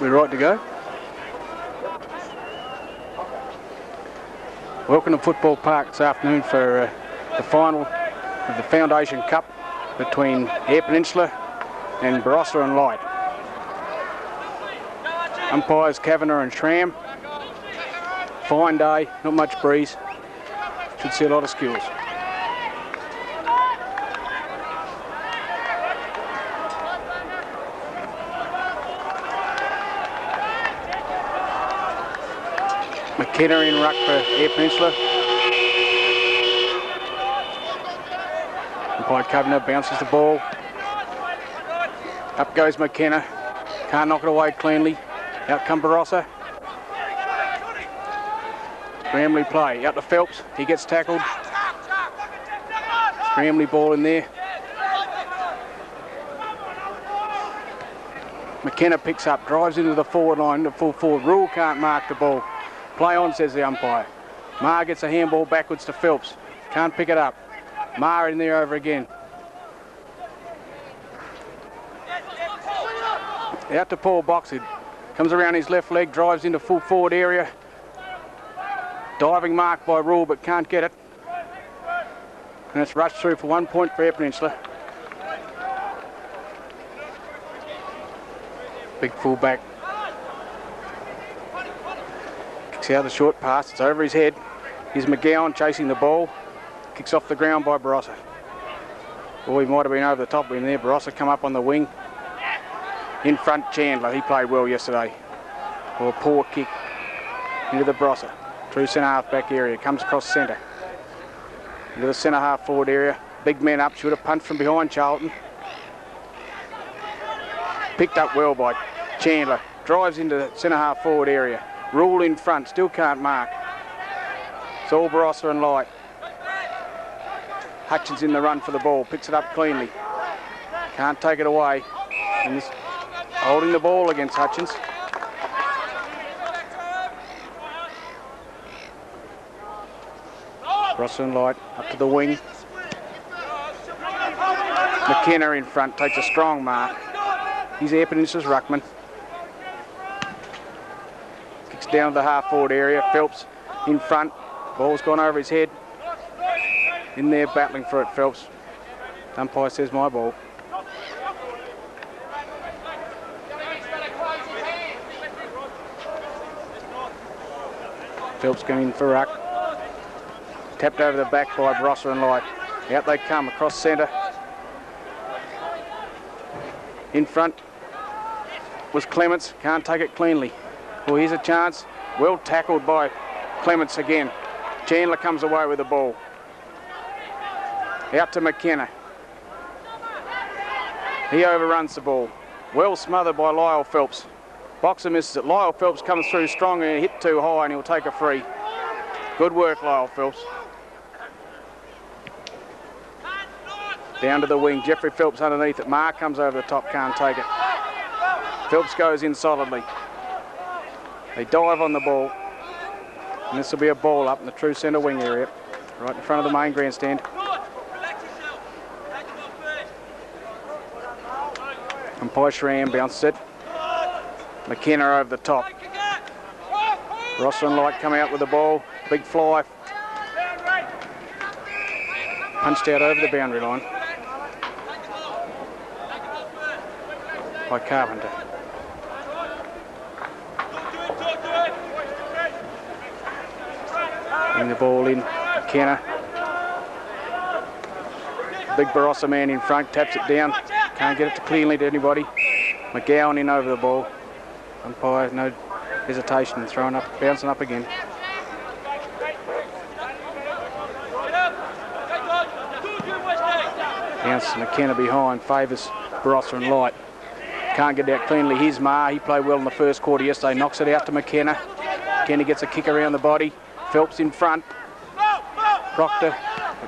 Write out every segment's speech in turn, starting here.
We're right to go. Welcome to Football Park this afternoon for the final of the Foundation Cup between Eyre Peninsula and Barossa and Light. Umpires Kavanagh and Schramm. Fine day, not much breeze. Should see a lot of skills. McKenna in ruck for Eyre Peninsula. Umpire Kavanagh bounces the ball. Up goes McKenna. Can't knock it away cleanly. Out come Barossa. Scrambly play. Out to Phelps. He gets tackled. Scrambly ball in there. McKenna picks up, drives into the forward line, the full forward. Rule can't mark the ball. Play on, says the umpire. Marr gets a handball backwards to Phelps. Can't pick it up. Marr in there over again. Out to Paul Boxwood. Comes around his left leg, drives into full forward area. Diving mark by Rule, but can't get it. And it's rushed through for 1 point for Eyre Peninsula. Big fullback. Kicks out the short pass, it's over his head. Here's McGowan chasing the ball. Kicks off the ground by Barossa. Oh, he might have been over the top of him there. Barossa come up on the wing. In front, Chandler. He played well yesterday. Oh, a poor kick into the Barossa. True centre half back area. Comes across centre. Into the centre half forward area. Big man up. Should have punched from behind Charlton. Picked up well by Chandler. Drives into the centre half forward area. Rule in front. Still can't mark. It's all Barossa and Light. Hutchins in the run for the ball. Picks it up cleanly. Can't take it away. And this holding the ball against Hutchins. Barossa and Light up to the wing. McKenna in front takes a strong mark. He's Eyre Peninsula's ruckman. Kicks down to the half forward area. Phelps in front. Ball's gone over his head. In there battling for it, Phelps. Umpire says my ball. Phelps going for ruck. Tapped over the back by Barossa and Light. Out they come across centre. In front was Clements. Can't take it cleanly. Well, here's a chance. Well tackled by Clements again. Chandler comes away with the ball. Out to McKenna. He overruns the ball. Well smothered by Lyle Phelps. Boxer misses it. Lyle Phelps comes through strong and hit too high and he'll take a free. Good work, Lyle Phelps. Down to the wing. Jeffrey Phelps underneath it. Marr comes over the top, can't take it. Phelps goes in solidly. They dive on the ball. And this will be a ball up in the true centre wing area, right in front of the main grandstand. Umpire Schramm bounces it. McKenna over the top. Barossa and Light come out with the ball. Big fly. Punched out over the boundary line by Carpenter. Bring the ball in. McKenna. Big Barossa man in front. Taps it down. Can't get it to cleanly to anybody. McGowan in over the ball. Umpire, no hesitation, throwing up, bouncing up again. Bounce McKenna behind, favours Barossa and Light. Can't get it out cleanly. Here's Marr. He played well in the first quarter yesterday. Knocks it out to McKenna. McKenna gets a kick around the body. Phelps in front. Proctor.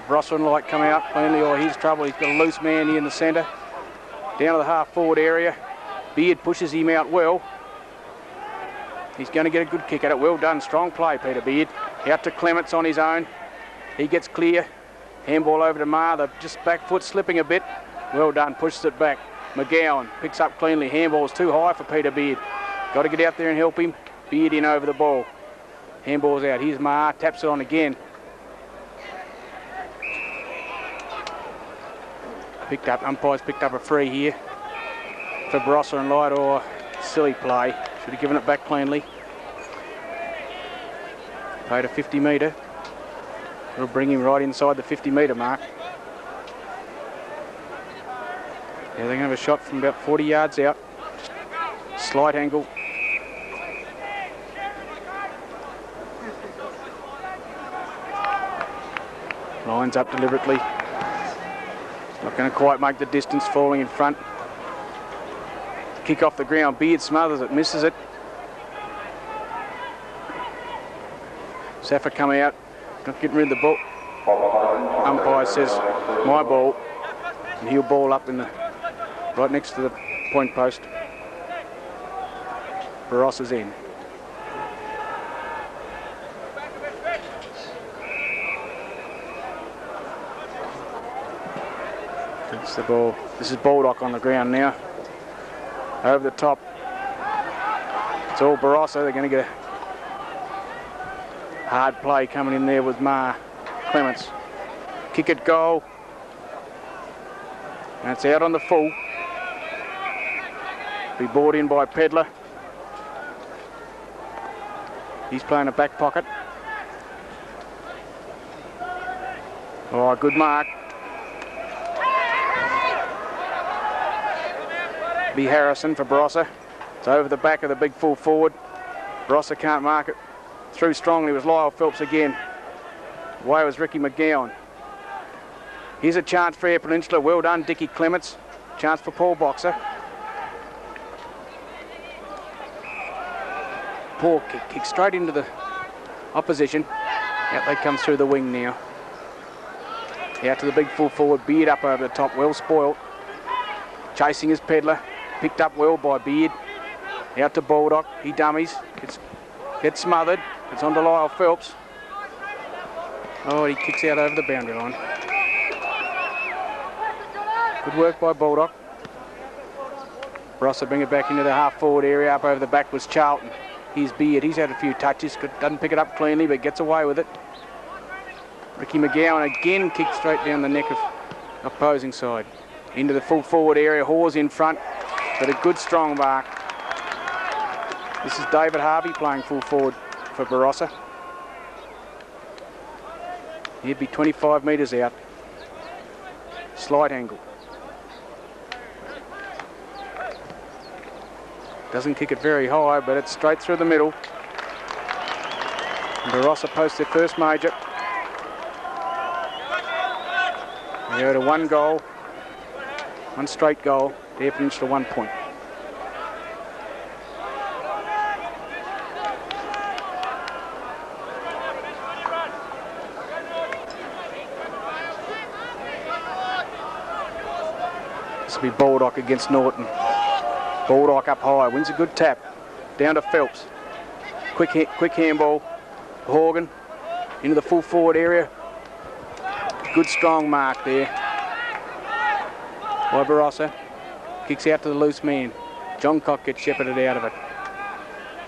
Barossa and Light come out cleanly. Oh, here's trouble. He's got a loose man here in the centre. Down to the half forward area. Beard pushes him out well. He's going to get a good kick at it. Well done. Strong play, Peter Beard. Out to Clements on his own. He gets clear. Handball over to Marr. They're just back foot slipping a bit. Well done. Pushes it back. McGowan picks up cleanly. Handball's too high for Peter Beard. Got to get out there and help him. Beard in over the ball. Handball's out. Here's Maher, taps it on again. Umpires picked up a free here for Barossa and Light, or silly play. Should have given it back cleanly. Played a 50 metre. It'll bring him right inside the 50 metre mark. Yeah, they're going to have a shot from about 40 yards out. Slight angle. Lines up deliberately. Not going to quite make the distance, falling in front. Kick off the ground. Beard smothers it, misses it. Safa come out, not getting rid of the ball. Umpire says, my ball. And he'll ball up in the right next to the point post. Barossa's in. That's the ball. This is Baldock on the ground now. Over the top. It's all Barossa. They're going to get a hard play coming in there with Mar Clements. Kick at goal. And it's out on the full. Be brought in by Pedler. He's playing a back pocket. Oh, good mark. Be Harrison for Barossa. It's over the back of the big full forward. Barossa can't mark it. Through strongly was Lyle Phelps again. Away was Ricky McGowan. Here's a chance for Eyre Peninsula. Well done, Dickie Clements. Chance for Paul Boxer. Paul kick straight into the opposition. Out they come through the wing now. Out to the big full forward. Beard up over the top. Well spoiled. Chasing his Pedler. Picked up well by Beard. Out to Baldock. He dummies. Gets smothered. It's on to Lyle Phelps. Oh, he kicks out over the boundary line. Good work by Baldock. Barossa bring it back into the half-forward area. Up over the back was Charlton. Here's Beard. He's had a few touches. Doesn't pick it up cleanly, but gets away with it. Ricky McGowan again kicks straight down the neck of opposing side. Into the full-forward area. Hawes in front, but a good strong mark. This is David Harvey playing full-forward for Barossa. He'd be 25 metres out. Slight angle. Doesn't kick it very high, but it's straight through the middle. And Barossa posts their first major. They go to one goal, one straight goal. Eyre Peninsula 1 point. This will be Baldock against Norton. Baldock up high, wins a good tap. Down to Phelps. Quick handball. Horgan into the full forward area. Good strong mark there by Barossa. Kicks out to the loose man. John Cock gets shepherded out of it.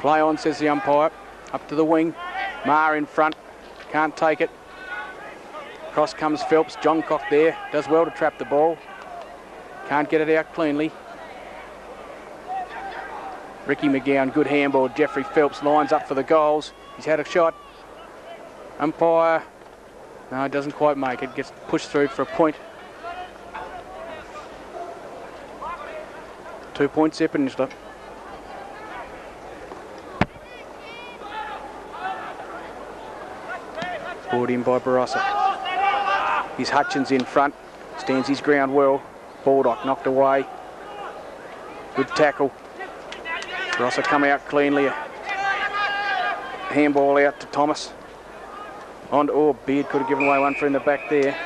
Play on, says the umpire. Up to the wing. Maher in front. Can't take it. Cross comes Phelps. John Cock there. Does well to trap the ball. Can't get it out cleanly. Ricky McGowan, good handball. Jeffrey Phelps lines up for the goals. He's had a shot. Umpire, no, doesn't quite make it. Gets pushed through for a point. 2 points, Eyre Peninsula. Brought in by Barossa. He's Hutchins in front. Stands his ground well. Baldock knocked away. Good tackle. Barossa come out cleanly. Handball out to Thomas. Beard could have given away one for in the back there.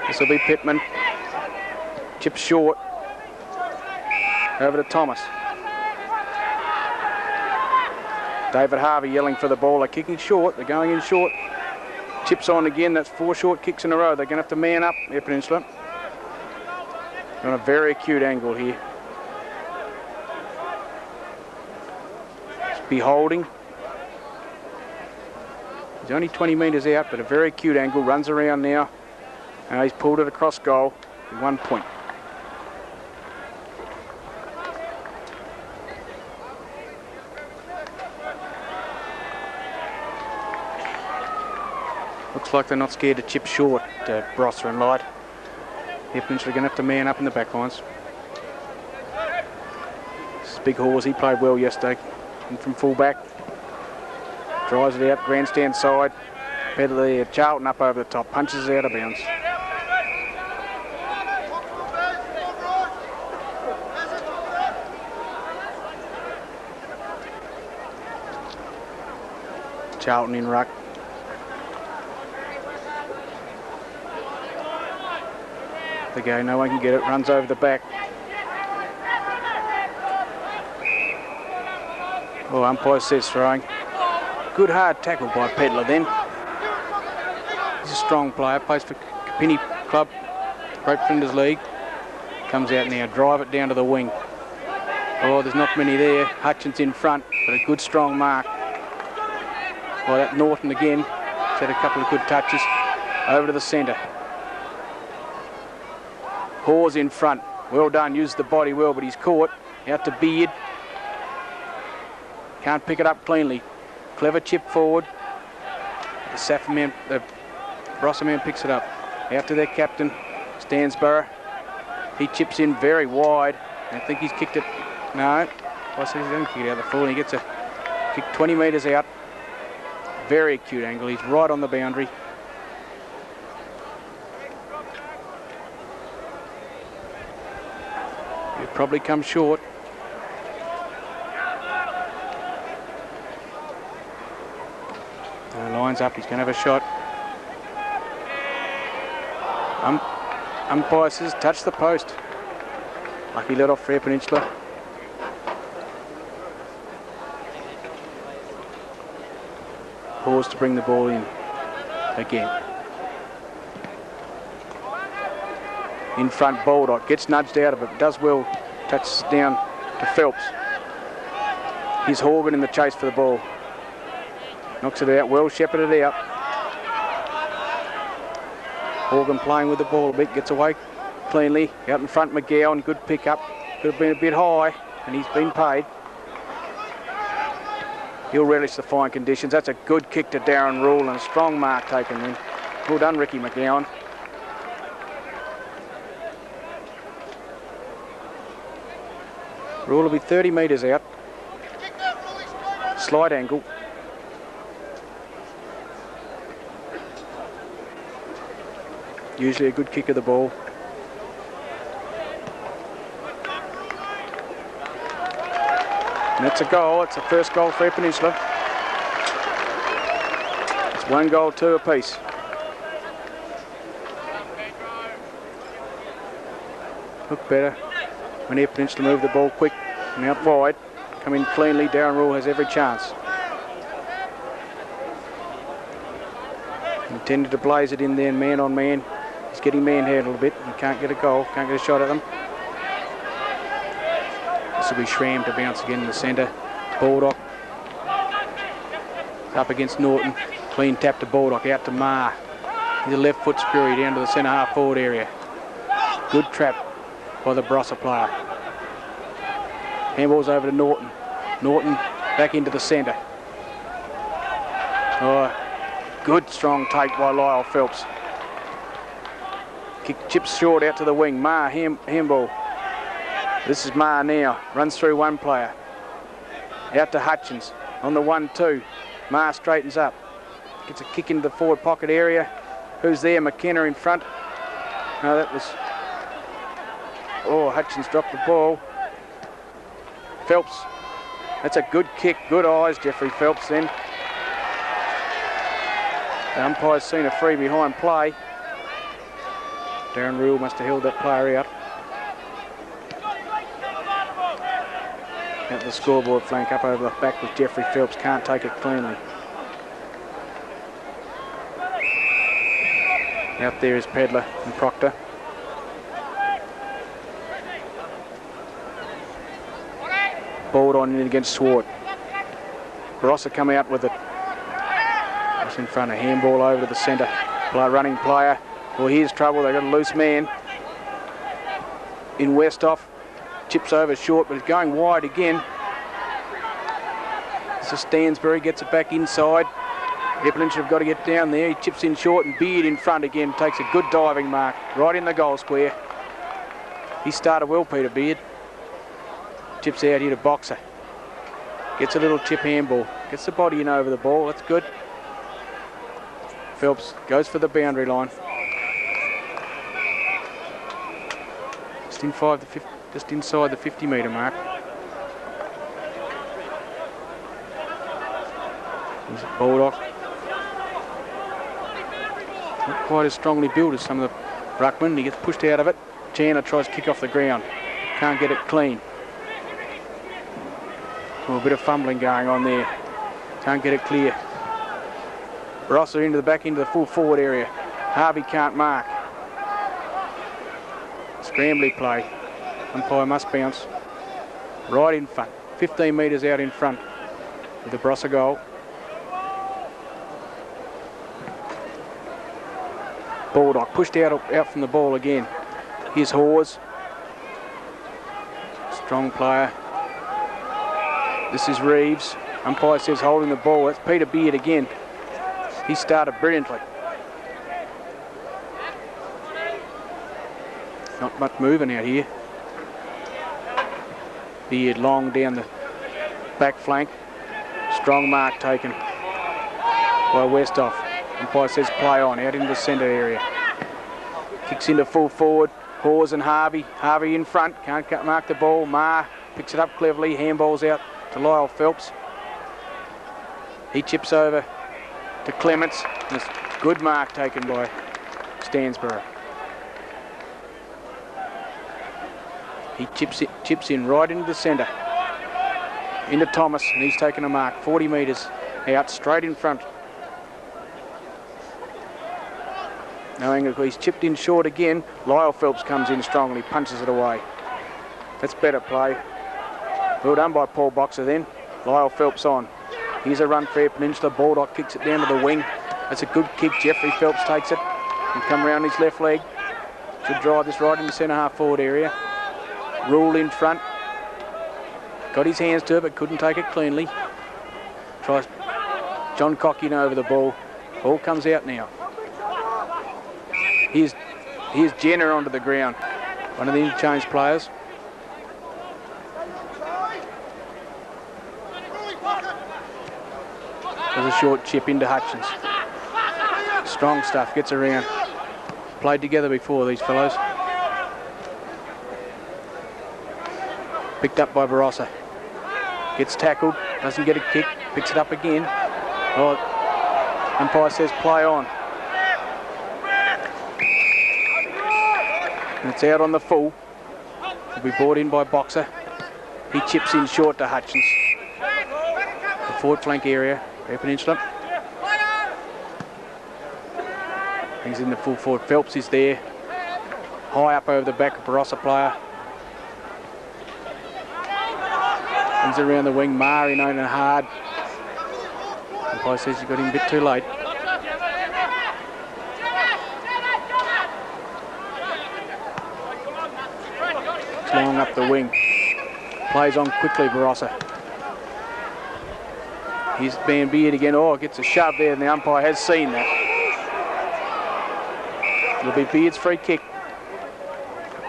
This will be Pittman. Chip short. Over to Thomas. David Harvey yelling for the ball. They're kicking short. They're going in short. Chips on again. That's 4 short kicks in a row. They're going to have to man up, Eyre Peninsula. On a very acute angle here. Be holding. He's only 20 metres out, but a very acute angle. Runs around now. He's pulled it across goal. 1 point. Looks like they're not scared to chip short, Barossa and Light. Eyre Peninsula are going to have to man up in the back lines. This is Big Hawes, he played well yesterday. And from full back. Drives it out, grandstand side. Pedal there, Charlton up over the top, punches it out of bounds. Charlton in ruck. The go, no one can get it, runs over the back. Oh, umpire says throwing. Good hard tackle by Pedler then. He's a strong player, plays for Kapini Club, Great Flinders League. Comes out now, drive it down to the wing. Oh, there's not many there. Hutchins in front, but a good strong mark. Well, that Norton again. He's had a couple of good touches. Over to the centre. Hawes in front. Well done, used the body well, but he's caught. Out to Beard. Can't pick it up cleanly. Clever chip forward. The Barossa man picks it up. Out to their captain, Stansborough. He chips in very wide. I think he's kicked it. No, I said he's going to kick it out the full, and he gets a kick 20 metres out. Very acute angle. He's right on the boundary. He'll probably come short. Lines up, he's going to have a shot. Umpire says touch the post. Lucky let off for Eyre Peninsula. Pause to bring the ball in again. In front, Baldock gets nudged out of it, does well, touches down to Phelps. Here's Horgan in the chase for the ball. Knocks it out, well shepherded out. Horgan playing with the ball a bit, gets away cleanly. Out in front, McGowan, good pick up. Could have been a bit high, and he's been paid. He'll relish the fine conditions. That's a good kick to Darren Rule and a strong mark taken then. Well done, Ricky McGowan. Rule will be 30 metres out. Slight angle. Usually a good kick of the ball. And that's a goal. It's the first goal for Eyre Peninsula. It's 1 goal, 2 apiece. Look better when Eyre Peninsula move the ball quick and out wide. Come in cleanly. Darren Rule has every chance. Intended to blaze it in there, man on man. He's getting manhandled a bit. He can't get a goal, can't get a shot at them. This will be Schramm to bounce again in the centre. Baldock up against Norton. Clean tap to Baldock, out to Marr. He's a left foot screwy down to the centre half forward area. Good trap by the Barossa player. Handball's over to Norton. Norton back into the centre. Oh, good strong take by Lyle Phelps. Kick chips short out to the wing. Marr, handball. This is Marr now. Runs through one player. Out to Hutchins on the 1-2. Marr straightens up. Gets a kick into the forward pocket area. Who's there? McKenna in front. No, that was... Oh, Hutchins dropped the ball. Phelps. That's a good kick. Good eyes, Jeffrey Phelps then. The umpire's seen a free behind play. Darren Rule must have held that player out. Out the scoreboard flank up over the back with Jeffrey Phelps. Can't take it cleanly. Out there is Pedler and Proctor. Balled on in against Swart. Barossa come out with it. Just in front of handball over to the centre. Running player. Well, here's trouble. They've got a loose man in Westhoff. Chips over short, but it's going wide again. This is Stansbury, gets it back inside. Eyre Peninsula have got to get down there. He chips in short and Beard in front again. Takes a good diving mark right in the goal square. He started well, Peter Beard. Chips out here to Boxer. Gets a little chip handball. Gets the body in over the ball. That's good. Phelps goes for the boundary line. Just inside the 50-metre mark. He's a Bulldog. Not quite as strongly built as some of the ruckmen. He gets pushed out of it. Chandler tries to kick off the ground. Can't get it clean. Oh, a bit of fumbling going on there. Can't get it clear. Barossa into the full forward area. Harvey can't mark. Scrambly play. Umpire must bounce. Right in front. 15 metres out in front with the Barossa goal. Bulldog pushed out from the ball again. Here's Hawes. Strong player. This is Reeves. Umpire says holding the ball. That's Peter Beard again. He started brilliantly. Not much moving out here. Beard long down the back flank. Strong mark taken by Westhoff. Umpire says play on, out into the centre area. Kicks into full forward. Hawes and Harvey. Harvey in front, can't mark the ball. Marr picks it up cleverly, handballs out to Lyle Phelps. He chips over to Clements. And it's good mark taken by Stansbury. He chips in right into the centre. Into Thomas, and he's taken a mark. 40 metres out, straight in front. No angle, he's chipped in short again. Lyle Phelps comes in strongly, punches it away. That's better play. Well done by Paul Boxer then. Lyle Phelps on. Here's a run for Eyre Peninsula. Baldock kicks it down to the wing. That's a good kick. Jeffrey Phelps takes it and come around his left leg. Should drive this right in the centre half forward area. Rule in front. Got his hands to it but couldn't take it cleanly. Tries John Cockin over the ball. Ball comes out now. Here's Jenner onto the ground. One of the interchange players. There's a short chip into Hutchins. Strong stuff, gets around. Played together before, these fellows. Picked up by Barossa. Gets tackled, doesn't get a kick, picks it up again. Oh, umpire says play on. And it's out on the full. Will be brought in by Boxer. He chips in short to Hutchins. The forward flank area, Eyre Peninsula. He's in the full forward. Phelps is there. High up over the back of Barossa player. He's around the wing. Marr in on and hard. Umpire says he got him a bit too late. Long up the wing. Plays on quickly, Barossa. Here's Van Beard again. Oh, gets a shove there, and the umpire has seen that. It'll be Beard's free kick.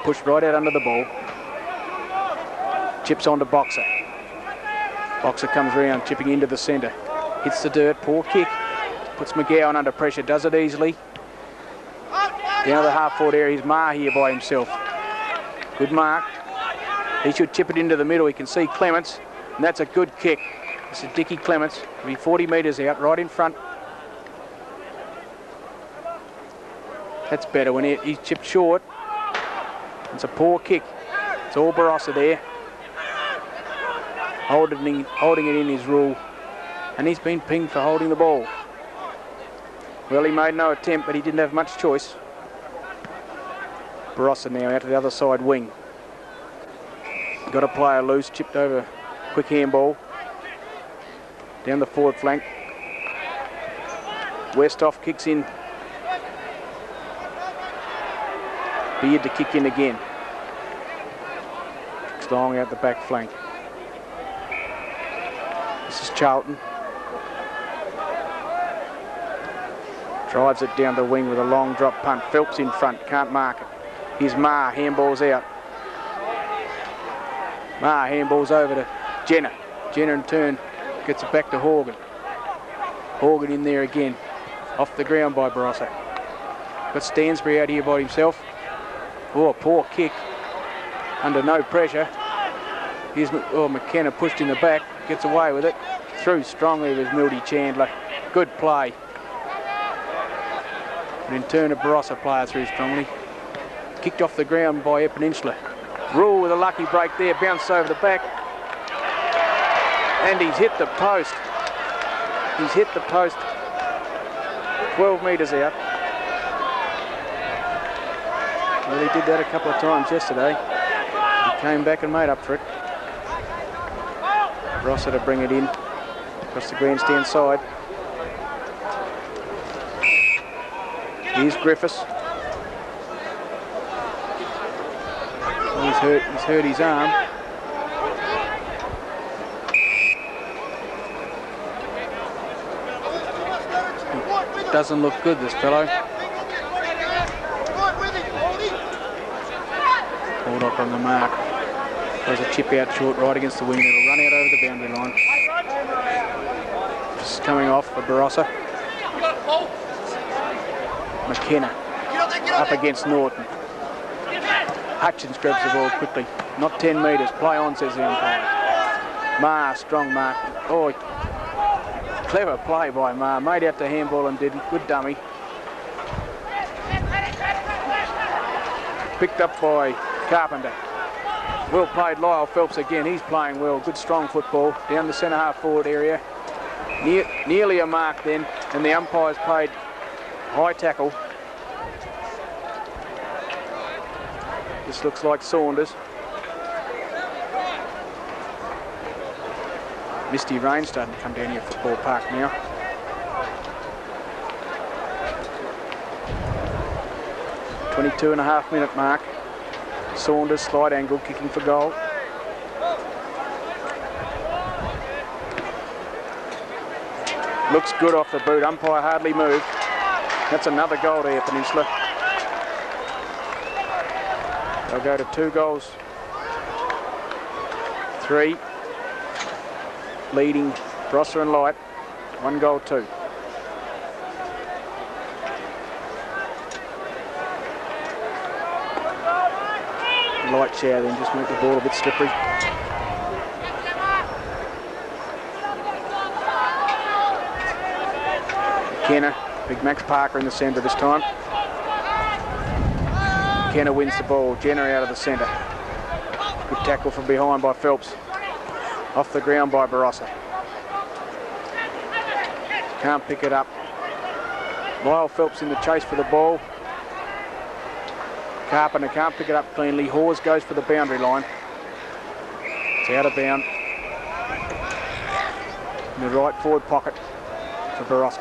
Pushed right out under the ball. Chips onto Boxer. Boxer comes round, chipping into the centre. Hits the dirt, poor kick. Puts McGowan under pressure, does it easily. Down to the half-forward area, he's Marr here by himself. Good mark. He should chip it into the middle. He can see Clements, and that's a good kick. It's a Dickie Clements. He'll be 40 metres out, right in front. That's better when he's chipped short. It's a poor kick. It's all Barossa there. Holding it in his rule. And he's been pinged for holding the ball. Well, he made no attempt, but he didn't have much choice. Barossa now out to the other side wing. Got a player loose, chipped over, quick handball. Down the forward flank. Westhoff kicks in. Beard to kick in again. Kicks long out the back flank. This is Charlton. Drives it down the wing with a long drop punt. Phelps in front, can't mark it. Here's Marr, handball's out. Marr handballs over to Jenner. Jenner in turn gets it back to Horgan. Horgan in there again. Off the ground by Barossa. Got Stansbury out here by himself. Oh, poor kick. Under no pressure. Here's McKenna pushed in the back. Gets away with it. Through strongly with Mildy Chandler. Good play. And in turn a Barossa player through strongly. Kicked off the ground by Eyre Peninsula. Rule with a lucky break there. Bounced over the back. And he's hit the post. He's hit the post. 12 metres out. Well, he did that a couple of times yesterday. He came back and made up for it. Barossa to bring it in. Across the grandstand side. Here's Griffiths. He's hurt his arm. Doesn't look good, this fellow. Baldock on the mark. Throws a chip out short right against the wing. It'll run out over the boundary line. Just coming off for Barossa. McKenna up against Norton. Hutchins grabs the ball quickly. Not 10 metres. Play on, says the umpire. Marr, strong mark. Oh, clever play by Marr. Made out to handball and did. Good dummy. Picked up by Carpenter. Well played Lyle Phelps again. He's playing well. Good strong football. Down the centre half forward area. Nearly a mark then. And the umpire's paid high tackle. This looks like Saunders. Misty rain starting to come down here at Football Park now. .22.5 minute mark. Saunders, slight angle, kicking for goal. Looks good off the boot. Umpire hardly moved. That's another goal to Eyre Peninsula. They'll go to 2 goals. 3. Leading Barossa and Light. 1 goal 2. Light shower then, just make the ball a bit slippery. McKenna, big Max Parker in the centre this time. McKenna wins the ball. Jenner out of the centre. Good tackle from behind by Phelps. Off the ground by Barossa. Can't pick it up. Lyle Phelps in the chase for the ball. Carpenter can't pick it up cleanly. Hawes goes for the boundary line. It's out of bound. In the right forward pocket for Barossa.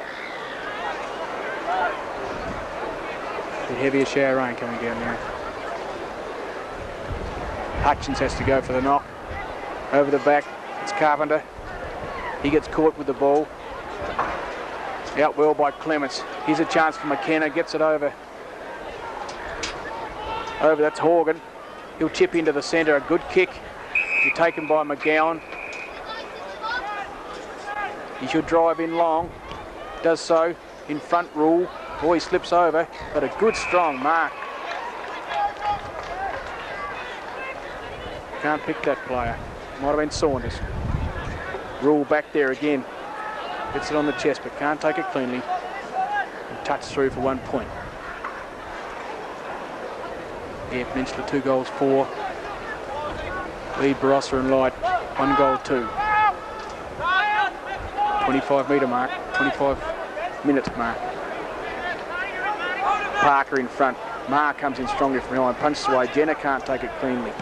A bit heavier shower rain coming down now. Hutchins has to go for the knock. Over the back, it's Carpenter. He gets caught with the ball. Out well by Clements. Here's a chance for McKenna, gets it over. That's Horgan. He'll chip into the centre. A good kick. Be taken by McGowan. He should drive in long. Does so. In front, Rule. Boy, he slips over, but a good strong mark. Can't pick that player. Might have been Saunders. Rule back there again. Gets it on the chest, but can't take it cleanly. And touch through for 1 point. Eyre Peninsula 2 goals 4. Lead Barossa and Light 1 goal 2. 25 metre mark, 25 minutes mark. Parker in front. Ma comes in strongly from behind, punches away. Jenner can't take it cleanly.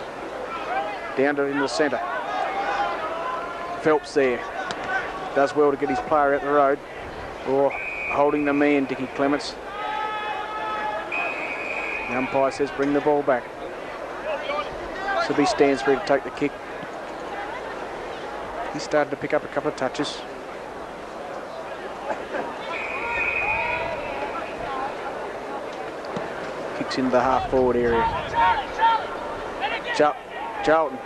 Down to in the centre. Phelps there. Does well to get his player out the road. Or holding the man, Dickie Clements. The umpire says bring the ball back. So he stands free to take the kick. He started to pick up a couple of touches. Kicks into the half-forward area. Charlton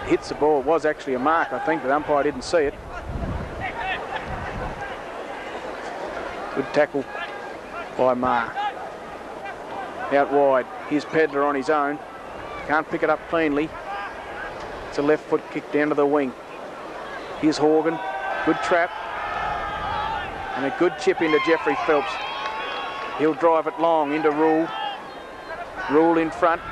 hits the ball. It was actually a mark, I think, but the umpire didn't see it. Good tackle by Ma. Out wide. Here's Pedler on his own. Can't pick it up cleanly. It's a left foot kick down to the wing. Here's Horgan. Good trap. And a good chip into Jeffrey Phelps. He'll drive it long into Rule. Rule in front.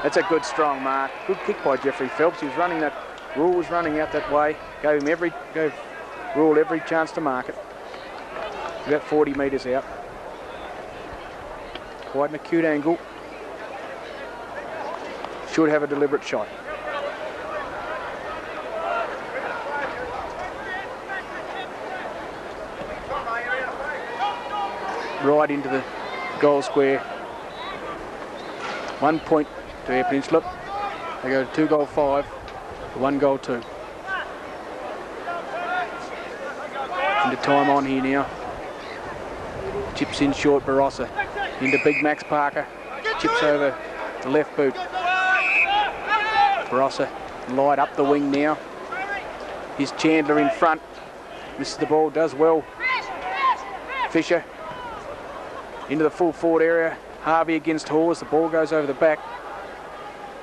That's a good strong mark. Good kick by Jeffrey Phelps. He was running that. Rule was running out that way. Gave Rule every chance to mark it. About 40 metres out. Quite an acute angle. Should have a deliberate shot. Right into the goal square. 1 point to Eyre Peninsula. They go to 2 goal 5 to 1 goal 2. Into time on here now. Chips in short, Barossa. Into Big Max Parker. Chips over the left boot. Barossa light up the wing now. Here's Chandler in front. Misses the ball, does well. Fisher into the full forward area. Harvey against Hawes. The ball goes over the back.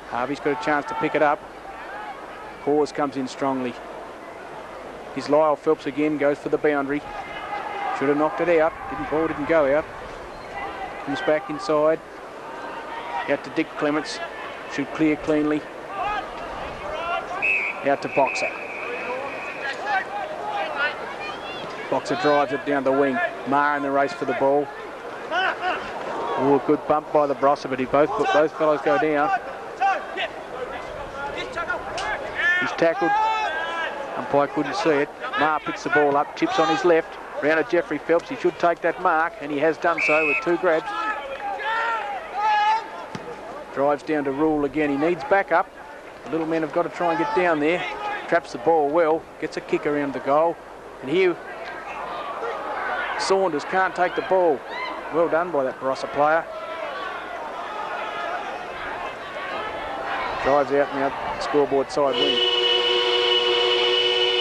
Harvey's got a chance to pick it up. Hawes comes in strongly. Here's Lyle Phelps again, goes for the boundary. Should have knocked it out. Ball didn't go out. Comes back inside. Out to Dick Clements. Should clear cleanly. Out to Boxer. Boxer drives it down the wing. Ma in the race for the ball. Oh, a good bump by the Barossa, but both fellows go down. He's tackled. Umpire couldn't see it. Ma picks the ball up, chips on his left. Round at Jeffrey Phelps. He should take that mark, and he has done so with 2 grabs. Drives down to Rule again. He needs backup. The little men have got to try and get down there. Traps the ball well. Gets a kick around the goal. And here, Saunders can't take the ball. Well done by that Barossa player. Drives out now, scoreboard side wing.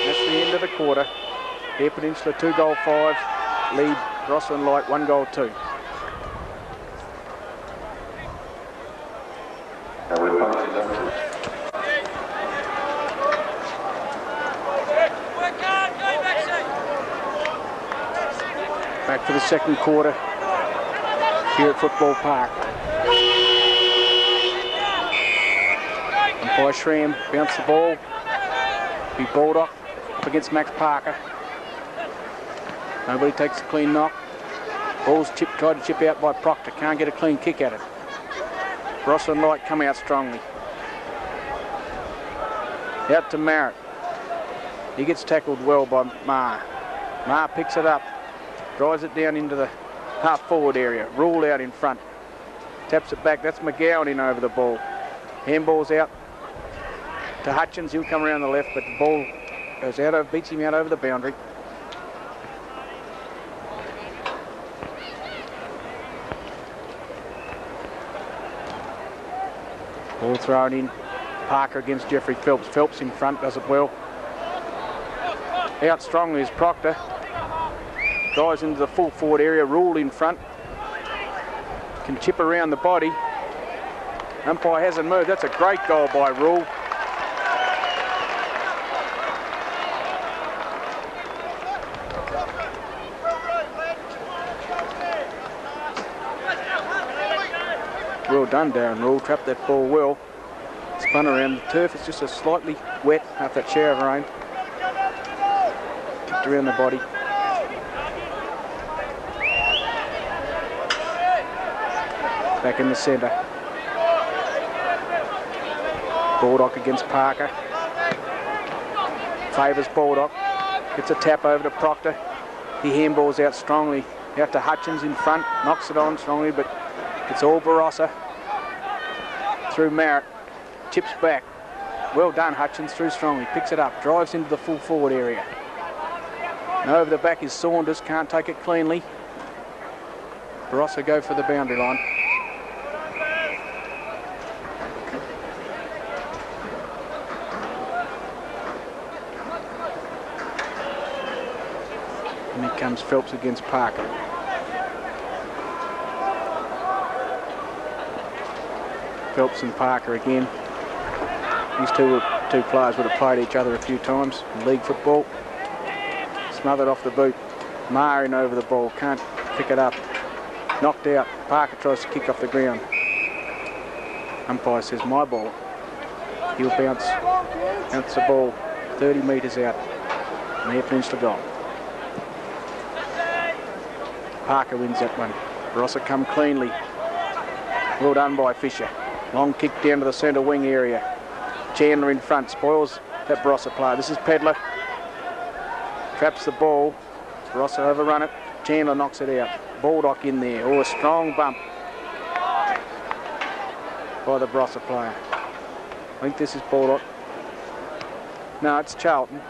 That's the end of the quarter. Eyre Peninsula 2 goal 5. Lead Barossa and Light 1 goal 2. Back for the second quarter here at Football Park. Umpire Schramm bounced the ball. Be Baldock up against Max Parker. Nobody takes a clean knock. Ball's tried to chip out by Proctor. Can't get a clean kick at it. Barossa and Light come out strongly. Out to Marrett. He gets tackled well by Ma. Ma picks it up. Drives it down into the half-forward area. Rule out in front. Taps it back. That's McGowan in over the ball. Handball's out to Hutchins. He'll come around the left, but the ball goes out, beats him out over the boundary. Ball thrown in. Parker against Jeffrey Phelps. Phelps in front, does it well. Out strongly is Proctor. Drives into the full forward area. Rule in front. Can chip around the body. Umpire hasn't moved. That's a great goal by Rule. Well done, Darren Rule. Trapped that ball well. Spun around the turf. It's just a slightly wet after that shower of rain. Kicked around the body. Back in the centre. Baldock against Parker. Favours Baldock. Gets a tap over to Proctor. He handballs out strongly. Out to Hutchins in front. Knocks it on strongly, but it's all Barossa. Through Merritt. Chips back. Well done, Hutchins. Through strongly. Picks it up. Drives into the full forward area. And over the back is Saunders. Can't take it cleanly. Barossa go for the boundary line. And here comes Phelps against Parker. Phelps and Parker again. These two players would have played each other a few times in league football. Smothered off the boot. Maher in over the ball. Can't pick it up. Knocked out. Parker tries to kick off the ground. Umpire says, my ball. He'll bounce the ball 30 metres out. And Eyre Peninsula gone. Parker wins that one. Barossa come cleanly. Well done by Fisher. Long kick down to the centre wing area. Chandler in front. Spoils that Barossa player. This is Pedler. Traps the ball. Barossa overrun it. Chandler knocks it out. Baldock in there. Oh, a strong bump by the Barossa player. I think this is Baldock. No, it's Charlton.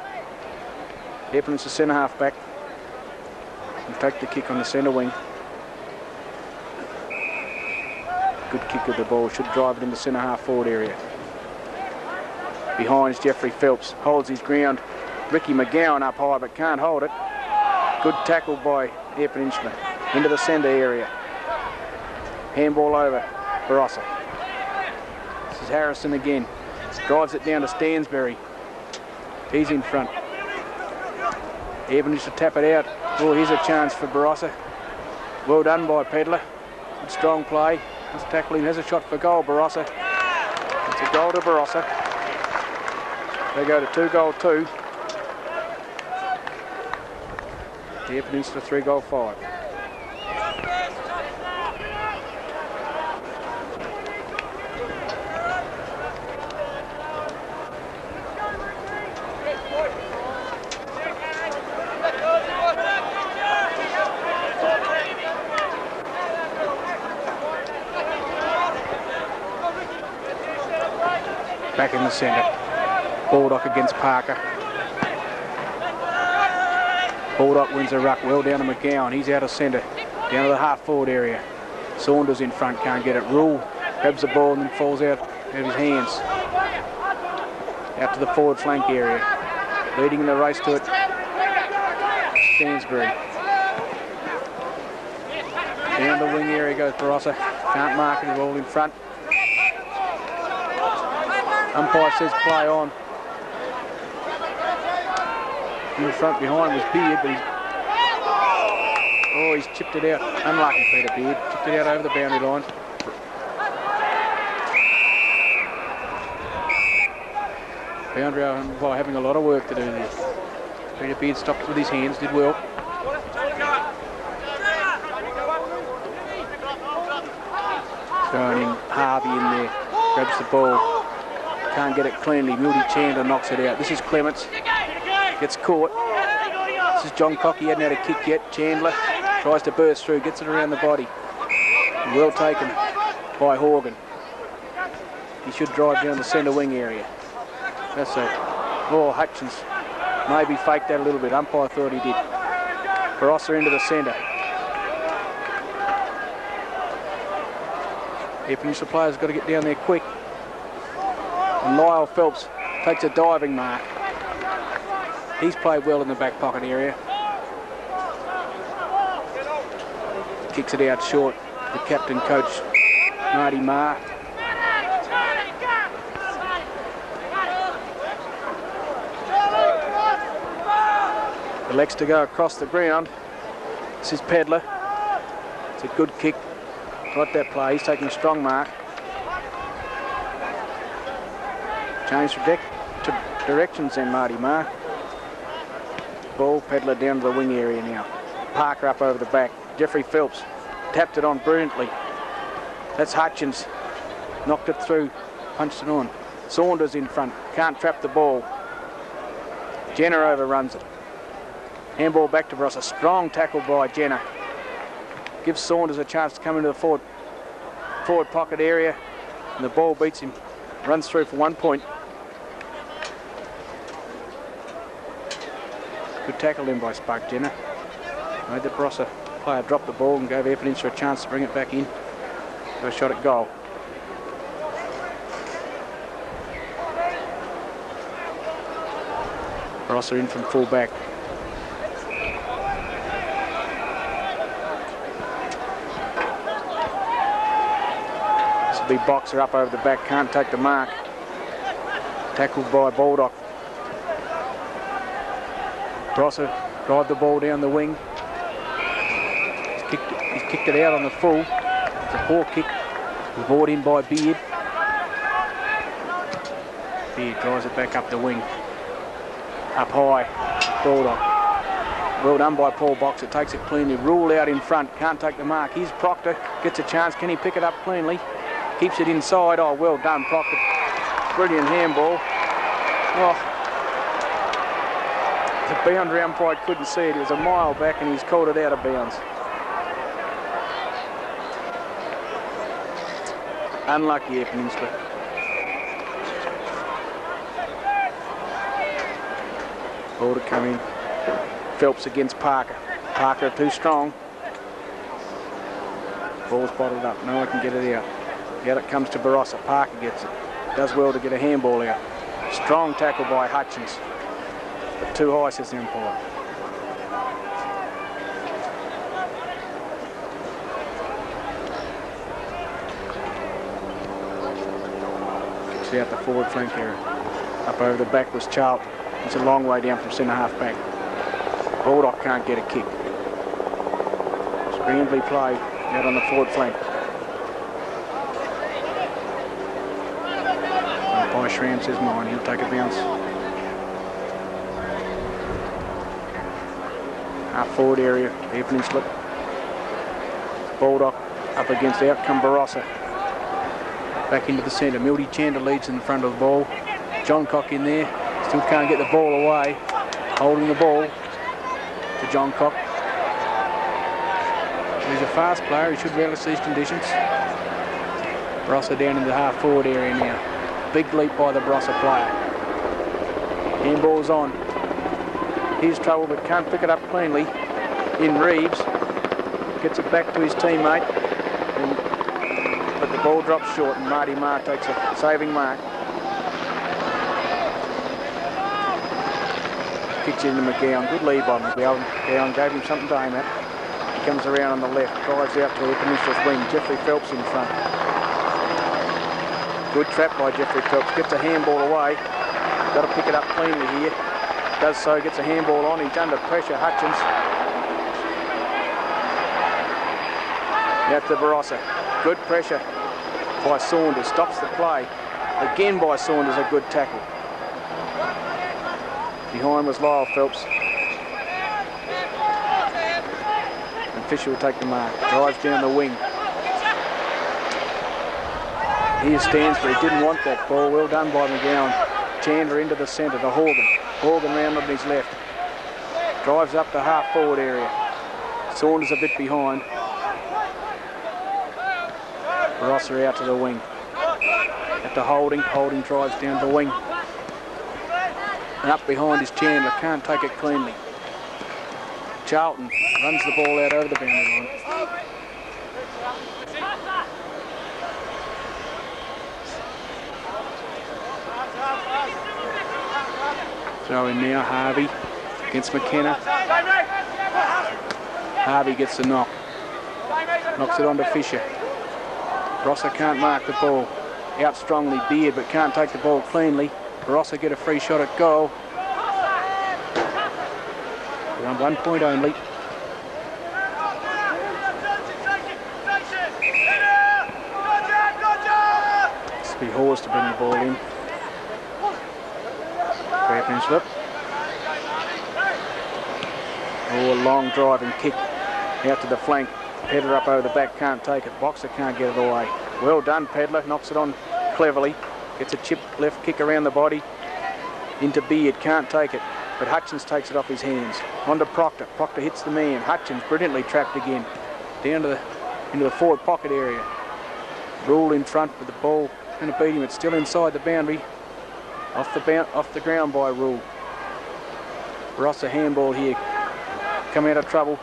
Eyre Peninsula centre half back. And take the kick on the centre wing. Good kick of the ball. Should drive it in the centre half forward area. Behind is Jeffrey Phelps. Holds his ground. Ricky McGowan up high but can't hold it. Good tackle by Eyre Peninsula. Into the centre area. Handball over. Barossa. This is Harrison again. Drives it down to Stansbury. He's in front. Eyre Peninsula tap it out. Oh, here's a chance for Barossa. Well done by Pedler. Good strong play. This tackling has a shot for goal, Barossa. It's a goal to Barossa. They go to 2-2. Eyre Peninsula 3-5. Back in the centre. Baldock against Parker. Baldock wins a ruck well down to McGowan. He's out of centre. Down to the half forward area. Saunders in front, can't get it. Rule grabs the ball and then falls out of his hands. Out to the forward flank area. Leading the race to it. Stansbury. Down the wing area goes Barossa. Can't mark it, all in front. Umpire says play on. In front behind was Beard, but he's chipped it out. Unlucky Peter Beard. Chipped it out over the boundary line. Boundary umpire having a lot of work to do there. Peter Beard stopped with his hands, did well. Throwing in Harvey in there. Grabs the ball. Can't get it cleanly. Mildy Chandler knocks it out. This is Clements. Gets caught. This is John Cocky. He hadn't had a kick yet. Chandler tries to burst through. Gets it around the body. Well taken by Horgan. He should drive down the centre wing area. That's it. Oh, Hutchins maybe faked that a little bit. Umpire thought he did. Barossa into the centre. Eyre Peninsula players got to get down there quick. And Lyle Phelps takes a diving mark. He's played well in the back pocket area. Kicks it out short. The captain coach, Marty Maher. Elects to go across the ground. This is Pedler. It's a good kick. Got that play. He's taking a strong mark. Change directions then, Marty Maher. Ball, Pedler down to the wing area now. Parker up over the back. Jeffrey Phelps tapped it on brilliantly. That's Hutchins. Knocked it through, punched it on. Saunders in front, can't trap the ball. Jenner overruns it. Handball back to Barossa. Strong tackle by Jenner. Gives Saunders a chance to come into the forward pocket area, and the ball beats him. Runs through for 1 point. Good tackle in by Spark Jenner. Made the Barossa player drop the ball and gave Eyre Peninsula a chance to bring it back in. Got a shot at goal. Barossa in from full back. This will be Boxer up over the back, can't take the mark. Tackled by Baldock. Barossa drive the ball down the wing. He's kicked it out on the full. It's a poor kick. Brought in by Beard. Beard drives it back up the wing. Up high, Baldock. Well done by Paul Boxer, takes it cleanly. Rule out in front, can't take the mark. Here's Proctor, gets a chance. Can he pick it up cleanly? Keeps it inside. Oh, well done, Proctor. Brilliant handball. Oh. The boundary umpire couldn't see it. It was a mile back and he's called it out of bounds. Unlucky Eyre Peninsula. Ball to come in. Phelps against Parker. Parker too strong. Ball's bottled up. No one can get it out. Out it comes to Barossa. Parker gets it. Does well to get a handball out. Strong tackle by Hutchins. But too high, says the umpire. Kicks out the forward flank area. Up over the back was Charlton. It's a long way down from centre half back. Baldock can't get a kick. Scrambly play out on the forward flank. Umpire Schramm says mine, he'll take a bounce. Half forward area, Eyre Peninsula. Baldock up against outcome Barossa. Back into the centre. Mildy Chander leads in the front of the ball. John Cock in there. Still can't get the ball away. Holding the ball to John Cock. He's a fast player. He should relish these conditions. Barossa down in the half forward area now. Big leap by the Barossa player. Handball's on. Here's trouble but can't pick it up cleanly. In Reeves. Gets it back to his teammate. But the ball drops short and Marty Marr takes a saving mark. Kicks into McGowan. Good lead by McGowan. McGowan gave him something to aim at. He comes around on the left. Drives out to Eyre Peninsula's wing. Jeffrey Phelps in front. Good trap by Jeffrey Phelps. Gets a handball away. Got to pick it up cleanly here. Does so. Gets a handball on. He's under pressure. Hutchins. Out to Barossa. Good pressure by Saunders. Stops the play. Again by Saunders. A good tackle. Behind was Lyle Phelps. And Fisher will take the mark. Drives down the wing. Here's Stansbury. Didn't want that ball. Well done by McGowan. Chandler into the centre to Horgan. Horgan round on his left. Drives up the half forward area. Saunders a bit behind. Barossa out to the wing. At the Holding. Holding drives down the wing. And up behind is Chandler, can't take it cleanly. Charlton runs the ball out over the boundary line. Throw in now, Harvey against McKenna. Harvey gets the knock. Knocks it onto Fisher. Barossa can't mark the ball. Out strongly Beard, but can't take the ball cleanly. Barossa get a free shot at goal. Around 1 point only. This will be Hawes to bring the ball in. Eyre Peninsula. Oh, a long drive and kick out to the flank. Pedler up over the back, can't take it. Boxer can't get it away. Well done, Pedler. Knocks it on cleverly. Gets a chip left kick around the body. Into Beard, can't take it. But Hutchins takes it off his hands. On to Proctor. Proctor hits the man. Hutchins brilliantly trapped again. Down to into the forward pocket area. Rule in front with the ball. Going to beat him. It's still inside the boundary. Off the ground by Rule. Barossa handball here. Come out of trouble.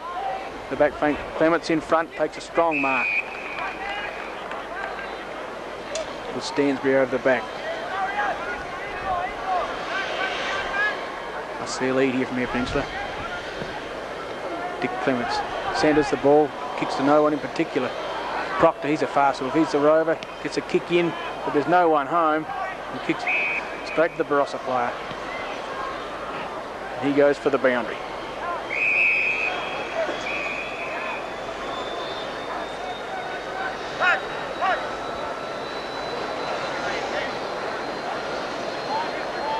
The back flank. Clements in front. Takes a strong mark. With Stansbury over the back. I see a lead here from Eyre Peninsula. Dick Clements centres the ball. Kicks to no one in particular. Proctor, he's a fast one. If he's the rover, gets a kick in, but there's no one home. And kicks straight to the Barossa player. And he goes for the boundary.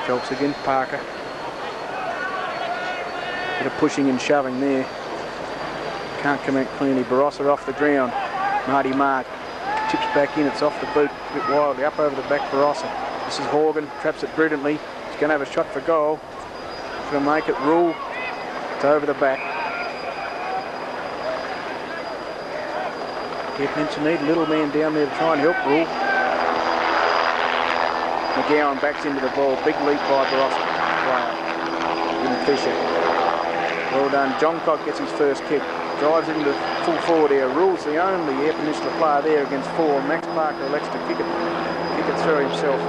Phelps against Parker. Bit of pushing and shoving there. Can't come out cleanly. Barossa off the ground. Marty Mark chips back in. It's off the boot a bit wildly. Up over the back, Barossa. This is Horgan. Traps it brilliantly. He's going to have a shot for goal. He's going to make it. Rule. It's over the back. Eyre Peninsula need a little man down there to try and help Rule. McGowan backs into the ball. Big leap by Barossa player. In Fisher. Well done. John Cock gets his first kick. Drives it into full forward area. Rule's the only Eyre Peninsula player there against 4. Max Parker elects to kick it through himself.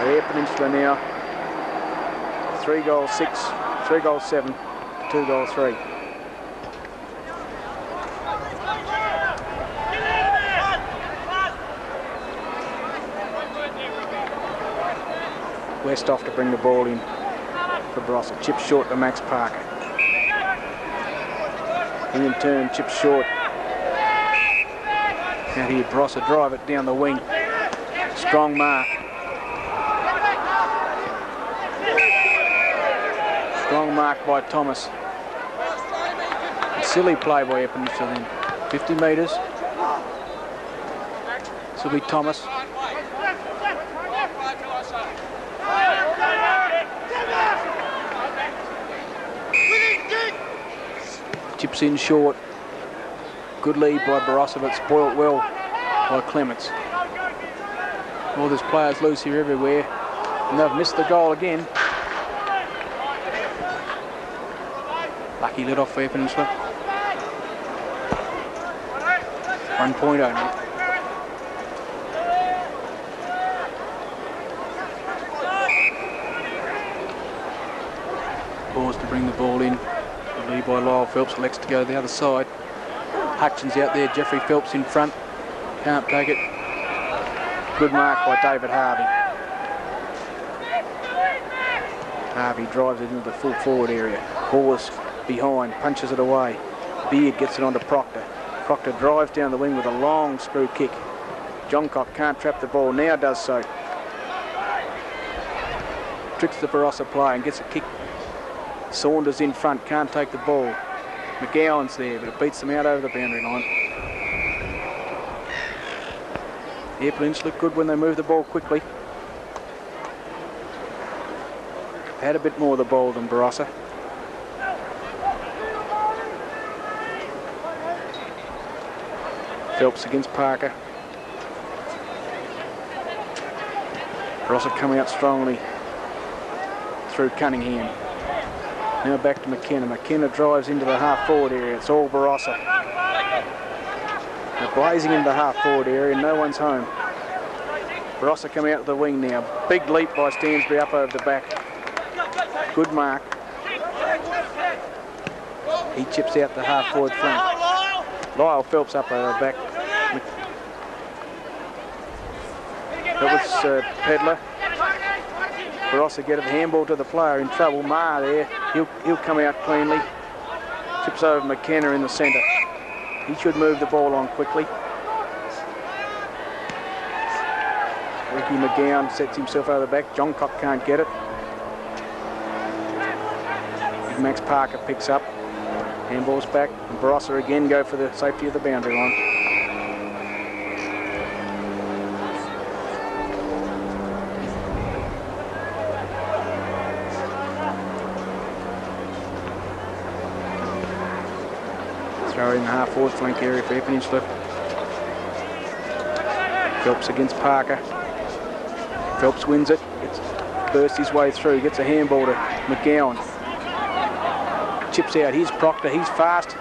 Eyre Peninsula now 3 goals 6, 3 goals 7, 2 goals 3. West off to bring the ball in. Barossa. Chip short to Max Parker. In turn, chip short. Out here, Barossa drive it down the wing. Strong mark. Strong mark by Thomas. A silly play by Eyre Peninsula then. 50 metres. This will be Thomas. Chips in short. Good lead by Barossa, but spoilt well by Clements. Well, there's players loose here everywhere, and they've missed the goal again. Lucky let off for Eyre Peninsula. 1 point only. Pause to bring the ball in. Lead by Lyle Phelps, elects to go to the other side. Hutchins out there, Jeffrey Phelps in front. Can't take it. Good mark by David Harvey. Harvey drives it into the full forward area. Horse behind, punches it away. Beard gets it onto Proctor. Proctor drives down the wing with a long screw kick. Johncock can't trap the ball, now does so. Tricks the Barossa player and gets a kick. Saunders in front, can't take the ball. McGowan's there, but it beats them out over the boundary line. Eyre Peninsula look good when they move the ball quickly. Had a bit more of the ball than Barossa. Phelps against Parker. Barossa coming out strongly through Cunningham. Now back to McKenna. McKenna drives into the half-forward area. It's all Barossa. They're blazing into the half-forward area. No one's home. Barossa come out to the wing now. Big leap by Stansbury up over the back. Good mark. He chips out the half-forward flank. Lyle Phelps up over the back. That was Pedler. Barossa get a handball to the player in trouble. Marr there. He'll come out cleanly. Chips over McKenna in the centre. He should move the ball on quickly. Ricky McGowan sets himself over the back. John Cock can't get it. Max Parker picks up. Handball's back, and Barossa again go for the safety of the boundary line. Throw in the half-forward flank area for Eyre Peninsula. Phelps against Parker. Phelps wins it. Bursts his way through. Gets a handball to McGowan. Chips out. Here's Proctor. He's fast.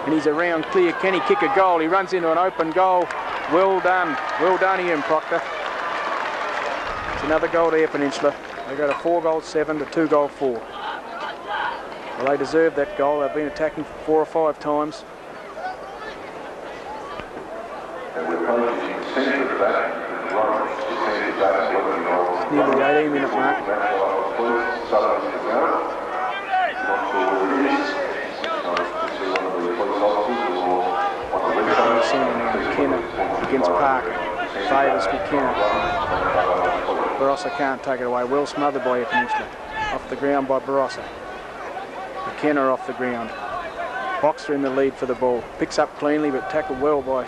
And he's around clear. Can he kick a goal? He runs into an open goal. Well done. Well done, Ian Proctor. It's another goal to Eyre Peninsula. They go to 4-7 to 2-4. Well, they deserve that goal. They've been attacking 4 or 5 times. It's nearly the 18-minute mark. McKenna against Parker. Favours McKenna. Barossa can't take it away. Well smothered by Eyre Peninsula. Off the ground by Barossa. McKenna off the ground. Boxer in the lead for the ball. Picks up cleanly but tackled well by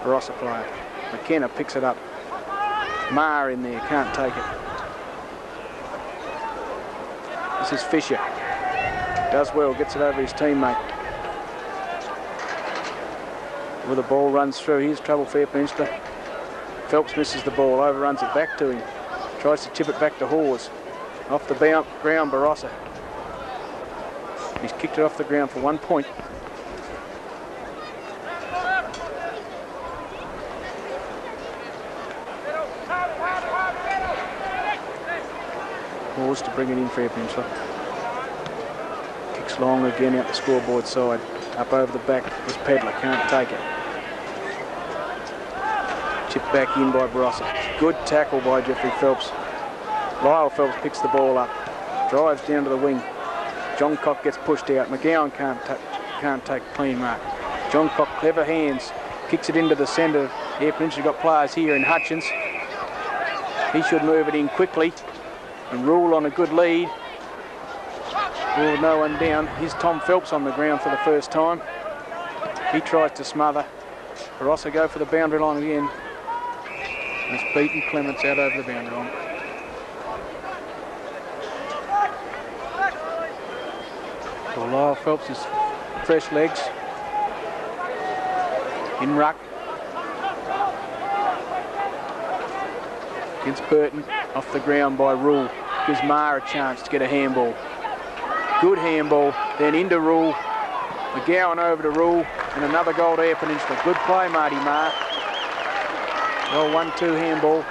Barossa player. McKenna picks it up. Maher in there, can't take it. This is Fisher. Does well, gets it over his teammate. Well, the ball runs through. Here's trouble for Eyre Peninsula. Phelps misses the ball, overruns it back to him. Tries to chip it back to Hawes. Off the ground, Barossa. He's kicked it off the ground for 1 point. Hawes to bring it in for Eyre Peninsula. Kicks long again out the scoreboard side. Up over the back was Pedler, can't take it. Chipped back in by Barossa. Good tackle by Jeffrey Phelps. Lyle Phelps picks the ball up. Drives down to the wing. John Cock gets pushed out. McGowan can't take clean mark. John Cock, clever hands. Kicks it into the centre. Eyre Peninsula got players here in Hutchins. He should move it in quickly and rule on a good lead. Rule no one down. Here's Tom Phelps on the ground for the first time. He tries to smother. Barossa go for the boundary line again. And it's beaten Clements out over the boundary line. So Lyle Phelps is fresh legs. In ruck. Against Burton. Off the ground by Rule. Gives Maher a chance to get a handball. Good handball, then into Rule. McGowan over to Rule, and another goal to Eyre Peninsula. Good play, Marty Maher. Well, 1-2 handball.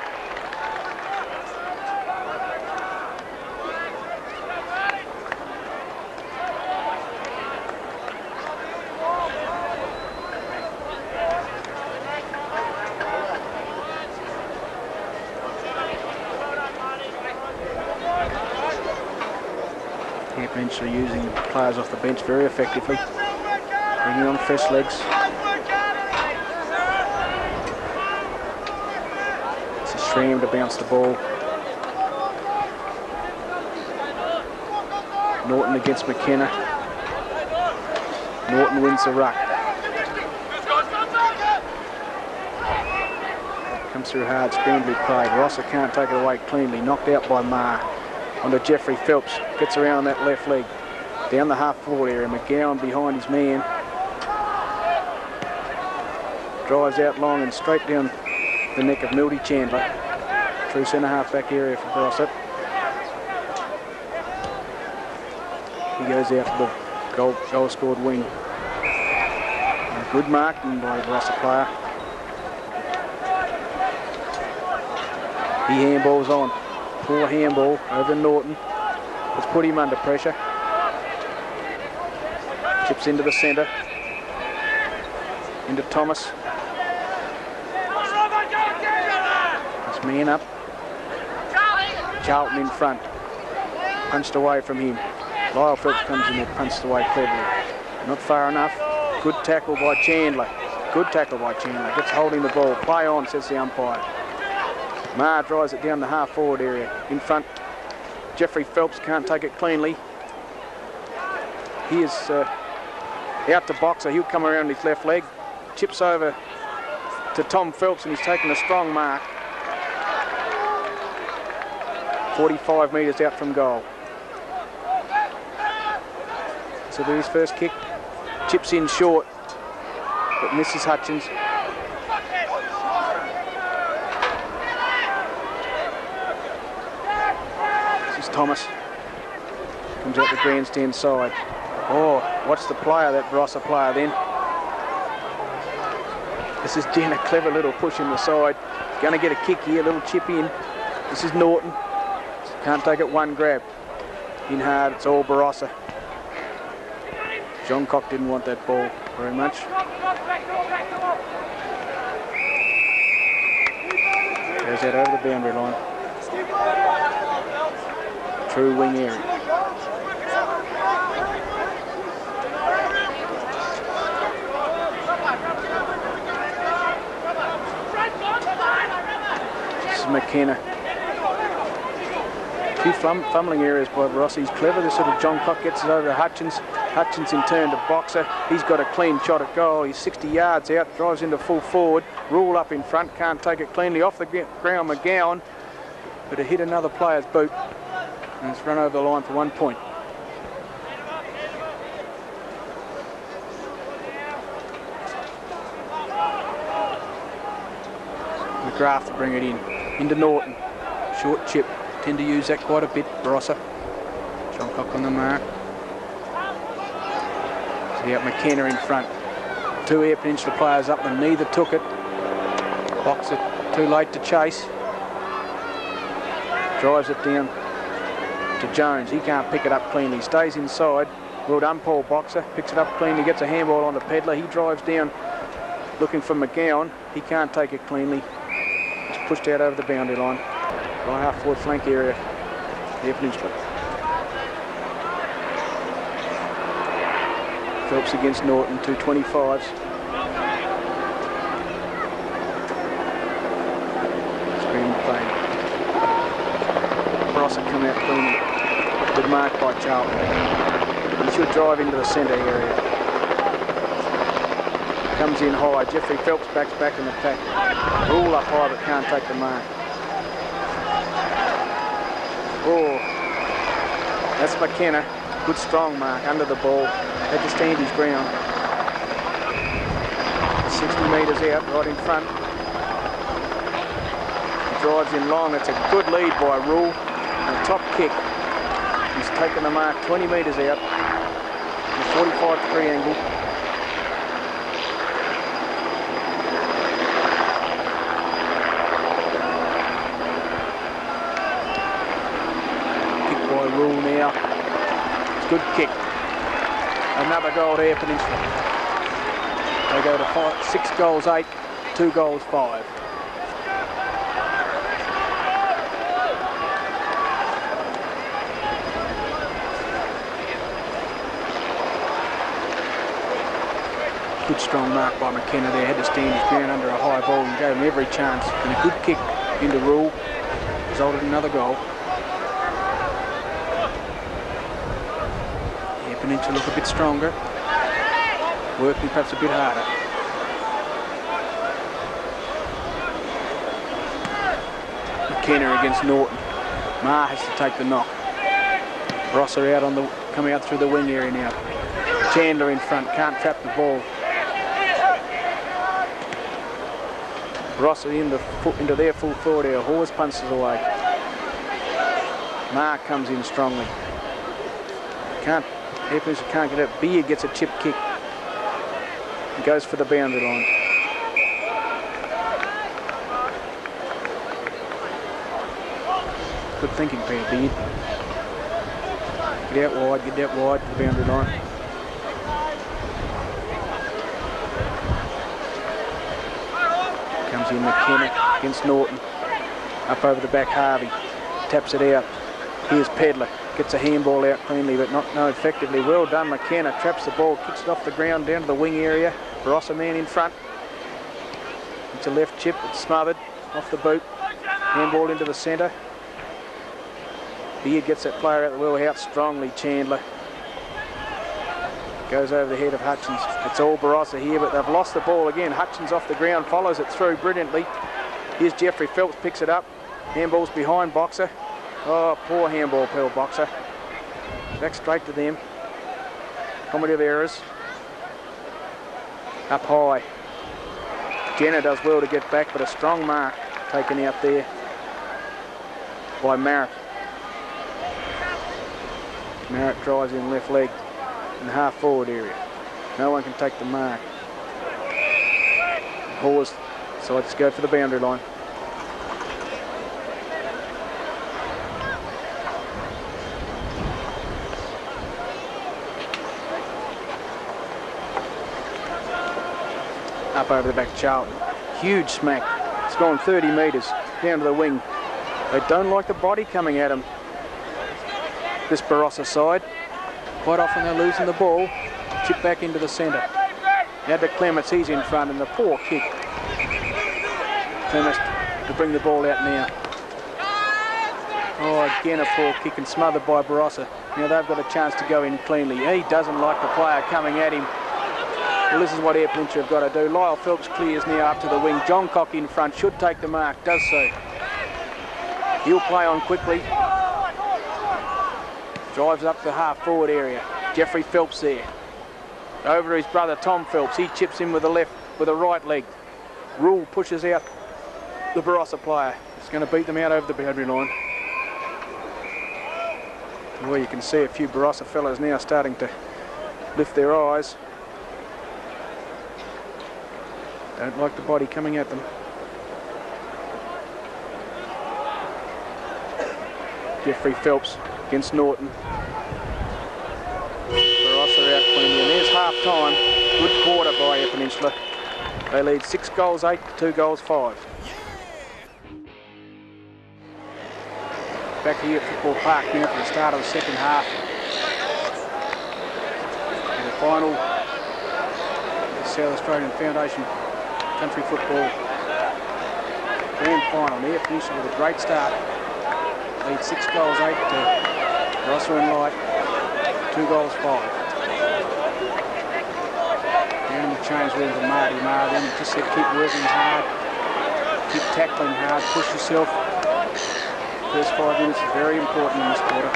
Eyre Peninsula using players off the bench very effectively. Bringing on fresh legs. It's a Schramm to bounce the ball. Norton against McKenna. Norton wins the ruck. Comes through hard, scrambly play. Barossa can't take it away cleanly. Knocked out by Maher. Onto Jeffrey Phelps. Gets around that left leg. Down the half-forward area. McGowan behind his man. Drives out long and straight down the neck of Milty Chandler. Through centre half-back area for Barossa. He goes out to the goal-scored wing. And good marking by the Barossa player. He handballs on. Poor handball over Norton. Let's put him under pressure. Chips into the centre. Into Thomas. This man up. Charlton in front. Punched away from him. Lyle Phelps comes in and punched away cleverly. Not far enough. Good tackle by Chandler. Good tackle by Chandler. Gets holding the ball. Play on, says the umpire. Maher drives it down the half-forward area. In front, Jeffrey Phelps can't take it cleanly. Here's Out to Boxer, he'll come around his left leg. Chips over to Tom Phelps and he's taken a strong mark. 45 metres out from goal. So his first kick, chips in short, but misses Hutchins. This is Thomas. Comes out the grandstand side. Oh, what's the player, that Barossa player then? This is doing a clever little push in the side. Going to get a kick here, little chip in. This is Norton. Can't take it one grab. In hard, it's all Barossa. John Cock didn't want that ball very much. Goes out over the boundary line. True wing area. This is McKenna. A few fumbling areas by Barossa. He's clever. This sort of John Cock gets it over to Hutchins. Hutchins in turn to Boxer. He's got a clean shot at goal. He's 60 yards out, drives into full forward. Rule up in front, can't take it cleanly off the ground. McGowan, but it hit another player's boot and it's run over the line for 1 point. McGrath to bring it in. Into Norton. Short chip. Tend to use that quite a bit, Barossa. John Cock on the mark. So you got McKenna in front. Two Eyre Peninsula players up and neither took it. Boxer too late to chase. Drives it down to Jones. He can't pick it up cleanly. Stays inside. Well done, Paul Boxer. Picks it up cleanly, gets a handball on the Pedler. He drives down looking for McGowan. He can't take it cleanly. It's pushed out over the boundary line. Right half forward flank area. Eyre Peninsula. Phelps against Norton, 225s. Screen played. Barossa come out cleanly. Good mark by Charlton. He should drive into the centre area. Comes in high. Jeffrey Phelps backs back in the pack. Rule up high but can't take the mark. Oh, that's McKenna. Good strong mark under the ball. Had to stand his ground. 60 metres out, right in front. He drives in long. It's a good lead by Rule. And a top kick. He's taken the mark 20 metres out. A 45-degree angle. Rule now. It's a good kick. Another goal to Eyre Peninsula. They go to 6 goals 8, 2 goals 5. Good strong mark by McKenna there. Had to stand his ground under a high ball and gave him every chance. And a good kick into Rule resulted in another goal. Peninsula look a bit stronger, working perhaps a bit harder. McKenna against Norton. Marr has to take the knock. Barossa out on the coming out through the wing area now. Chandler in front, can't trap the ball. Barossa into their full forward area. Horse punches away. Marr comes in strongly. Eyre Peninsula can't get it. Beard gets a chip kick. He goes for the boundary line. Good thinking, Beard. Get out wide to the boundary line. Comes in McKenna against Norton. Up over the back, Harvey. Taps it out. Here's Pedler. Gets a handball out cleanly, but not effectively. Well done, McKenna. Traps the ball, kicks it off the ground down to the wing area. Barossa man in front. It's a left chip. It's smothered off the boot. Handball into the centre. Beard gets that player out the well out strongly. Chandler Goes over the head of Hutchins. It's all Barossa here, but they've lost the ball again. Hutchins off the ground, follows it through brilliantly. Here's Jeffrey Phelps, picks it up. Handball's behind Boxer. Oh, poor handball, Pearl Boxer. Back straight to them. Comedy of errors. Up high. Jenner does well to get back, but a strong mark taken out there by Marriott. Marriott drives in left leg in the half forward area. No one can take the mark. Hawes, so let's go for the boundary line. Up over the back to Charlton. Huge smack. It's gone 30 metres down to the wing. They don't like the body coming at them. This Barossa side. Quite often they're losing the ball. Chip back into the centre. Now to Clements, he's in front, and the poor kick. Clements to bring the ball out now. Oh, again a poor kick and smothered by Barossa. Now they've got a chance to go in cleanly. He doesn't like the player coming at him. Well, this is what Eyre Peninsula have got to do. Lyle Phelps clears now up to the wing. John Cock in front, should take the mark, does so. He'll play on quickly. Drives up the half forward area. Jeffrey Phelps there. Over to his brother Tom Phelps. He chips in with the right leg. Rule pushes out the Barossa player. He's going to beat them out over the boundary line. Well, you can see a few Barossa fellas now starting to lift their eyes. Don't like the body coming at them. Jeffrey Phelps against Norton. Barossa out cleanly, and there's half time. Good quarter by Eyre Peninsula. They lead 6 goals 8 to 2 goals 5. Back here at Football Park now for the start of the second half. And the final, the South Australian Foundation Country Football Grand Final. Eyre Peninsula with a great start. Lead 6 goals 8 to Barossa and Light, 2 goals 5. Down in the change room for Marty Marvin. Just said keep working hard, keep tackling hard, push yourself. First 5 minutes is very important in this quarter.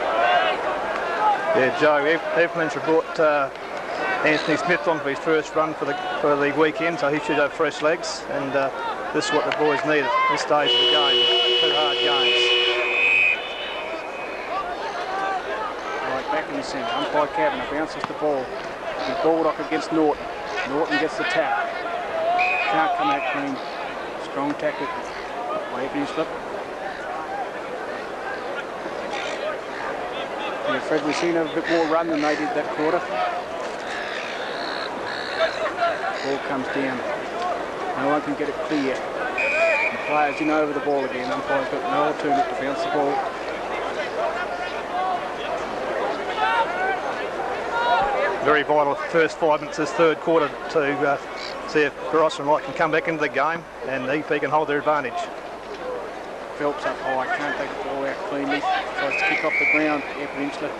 Yeah, Joe, Eyre Peninsula brought Anthony Smith on for his first run for the weekend, so he should have fresh legs, and this is what the boys need at this stage of the game. 2 hard games. Right, back in the centre. Umpire Kavanagh bounces the ball. And Baldock against Norton. Norton gets the tap. Can't come out clean. Strong tackle by Eyre Peninsula. Yeah, Fred, we've seen a bit more run than they did that quarter. Ball comes down. No one can get it clear. The players in over the ball again. Umpire's got no alternative to bounce the ball. Very vital first 5 minutes this third quarter to see if Barossa and Light can come back into the game and EP can hold their advantage. Phelps up high, can't take the ball out cleanly. Tries to kick off the ground. Eyre Peninsula.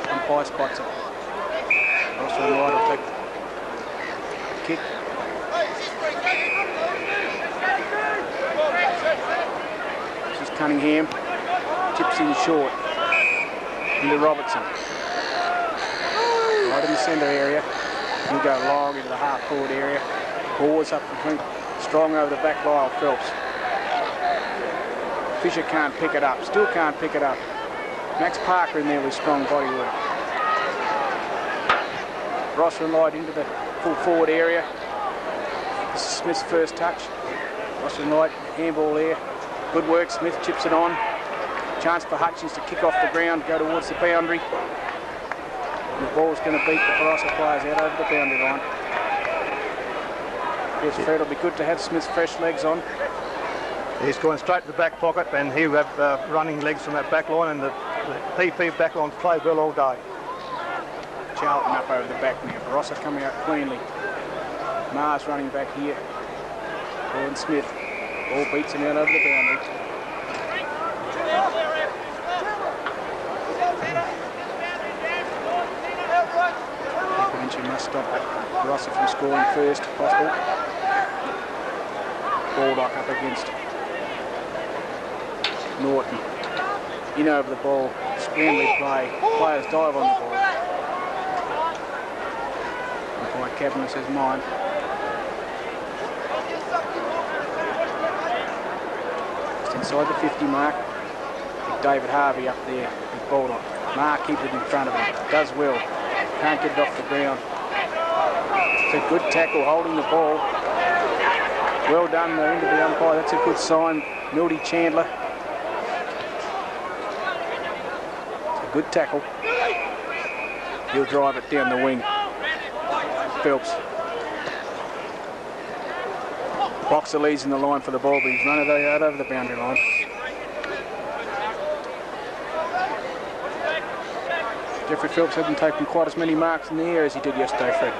Umpire spots it. Barossa and Light will take the kick. This is Cunningham. Chips in short. Into Robertson. Right in the centre area. He'll go long into the half forward area. Balls up between. Strong over the back, Lyle Phelps. Fisher can't pick it up. Still can't pick it up. Max Parker in there with strong body work. Barossa and Light into the full forward area. This is Smith's first touch. Barossa and Light, handball there. Good work, Smith chips it on. Chance for Hutchins to kick off the ground, go towards the boundary. And the ball's going to beat the Barossa players out over the boundary line. Yes, Fred, it'll be good to have Smith's fresh legs on. He's going straight to the back pocket, and he'll have running legs from that back line, and the PP back line played well all day. Charlton up over the back now. Barossa coming out cleanly. Mars running back here. Gordon Smith. Ball beats him out over the boundary. You must stop Barossa from scoring first if possible. Baldock up against Norton. In over the ball, scrambly play. Players dive on the ball. Umpire Kavanagh says mine. Just inside the 50 mark. Big David Harvey up there with Baldock. Mark keeps it in front of him. Does well. Can't get it off the ground. It's a good tackle holding the ball. Well done though into the umpire. That's a good sign. Mildy Chandler. It's a good tackle. He'll drive it down the wing. Phelps. Boxer leads in the line for the ball, but he's run it out over the boundary line. Jeffrey Phelps hasn't taken quite as many marks in the air as he did yesterday, Fred.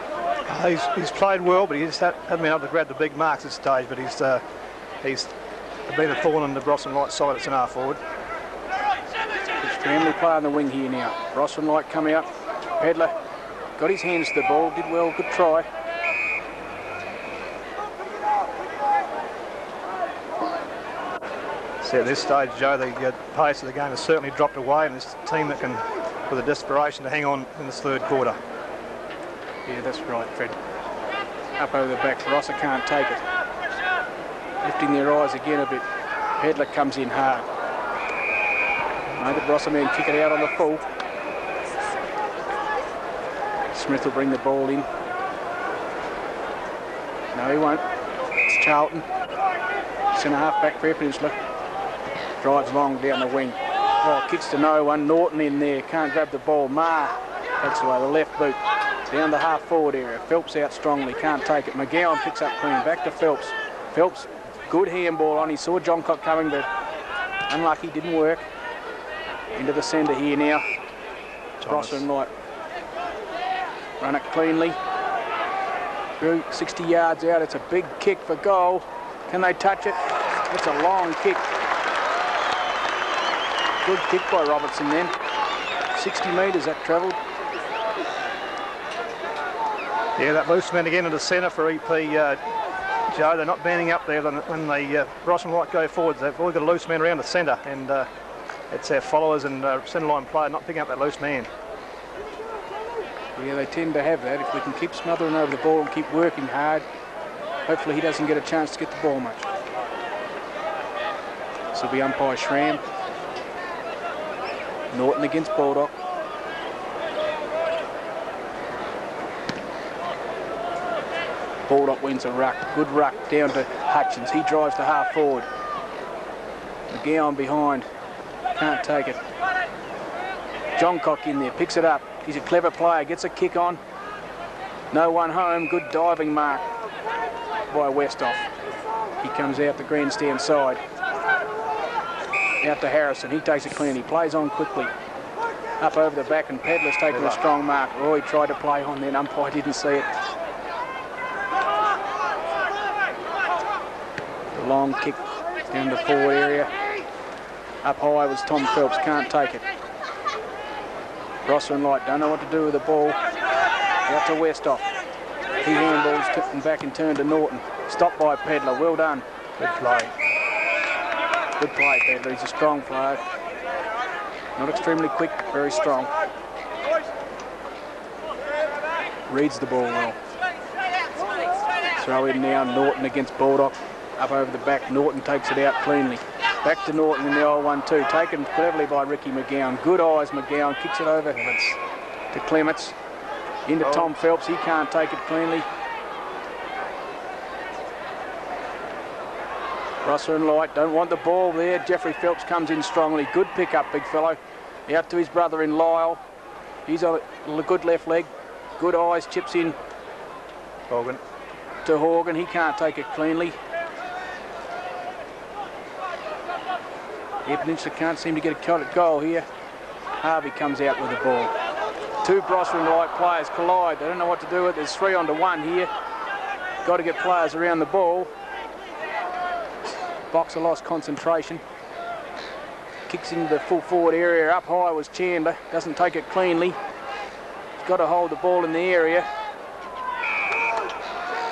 He's played well, but he just hasn't been able to grab the big marks at this stage. But he's been a thorn in the Barossa and Light side at centre forward. Extremely play on the wing here now. Barossa and Light come out. Pedler got his hands to the ball, did well, good try. See, at this stage, Joe, the pace of the game has certainly dropped away, and this team that can, with a desperation to hang on in this third quarter. Yeah, that's right, Fred. Up over the back, Barossa can't take it. Lifting their eyes again a bit. Pedler comes in hard. No, the Barossa men kick it out on the full. Smith will bring the ball in. No, he won't. It's Charlton. Centre half back for Eyre Peninsula. Drives long down the wing. Oh, kicks to no one. Norton in there. Can't grab the ball. Marr takes away the left boot. Down the half forward area. Phelps out strongly. Can't take it. McGowan picks up clean. Back to Phelps. Phelps, good handball on. He saw Johncock coming, but unlucky. Didn't work. Into the centre here now. Barossa and Light. Run it cleanly. Through 60 yards out. It's a big kick for goal. Can they touch it? It's a long kick. Good kick by Robertson then. 60 metres that travelled. Yeah, that loose man again into centre for EP, Joe. They're not banding up there when the Barossa and Light go forwards. They've all got a loose man around the centre, and it's our followers and centre line player not picking up that loose man. Yeah, they tend to have that. If we can keep smothering over the ball and keep working hard, hopefully he doesn't get a chance to get the ball much. This will be umpire Schramm. Norton against Baldock. Baldock wins a ruck. Good ruck down to Hutchins. He drives to half forward. McGowan behind. Can't take it. Johncock in there. Picks it up. He's a clever player. Gets a kick on. No one home. Good diving mark by Westhoff. He comes out the grandstand side. Out to Harrison. He takes it clean. He plays on quickly. Up over the back, and Pedler's taking a strong mark. Oh, he tried to play on then. Umpire didn't see it. The long kick down the forward area. Up high was Tom Phelps. Can't take it. Barossa and Light don't know what to do with the ball. Out to Westhoff. He handballs, tipped and back and turned to Norton. Stopped by Pedler. Well done. Good play. Good play, Pedler. He's a strong player. Not extremely quick, very strong. Reads the ball well. Throw in now, Norton against Baldock. Up over the back, Norton takes it out cleanly. Back to Norton in the old 1-2. Taken cleverly by Ricky McGowan. Good eyes, McGowan. Kicks it over to Clements. Into Tom Phelps. He can't take it cleanly. Barossa and Light don't want the ball there. Jeffrey Phelps comes in strongly. Good pick up, big fellow. Out to his brother in Lyle. He's a good left leg. Good eyes, chips in. Horgan. To Horgan. He can't take it cleanly. Eyre Peninsula can't seem to get a cut at goal here. Harvey comes out with the ball. Two Barossa and Light players collide. They don't know what to do with it. There's 3-on-1 here. Got to get players around the ball. Boxer lost concentration. Kicks into the full forward area. Up high was Chandler. Doesn't take it cleanly. He's got to hold the ball in the area.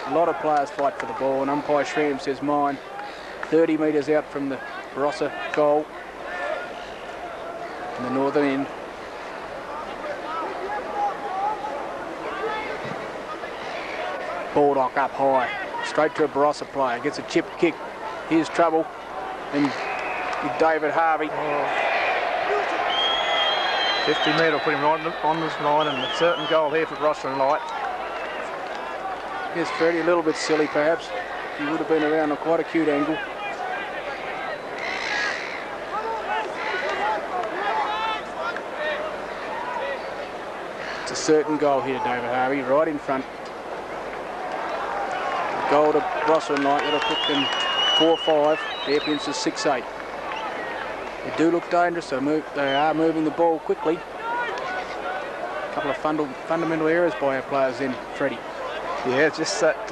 A lot of players fight for the ball, and umpire Schramm says mine. 30 metres out from the Barossa goal in the northern end. Baldock up high, straight to a Barossa player, gets a chip kick. Here's trouble, and David Harvey. 50 metre will put him right on this line, and a certain goal here for Barossa and Light. Yes, Freddie, a little bit silly perhaps. He would have been around a quite acute angle. It's a certain goal here, David Harvey, right in front. Goal to Barossa and Light, that'll put them 4-5. Eyre Peninsula 6-8. They do look dangerous, they are moving the ball quickly. A couple of fundamental errors by our players then, Freddie. Yeah, it's just that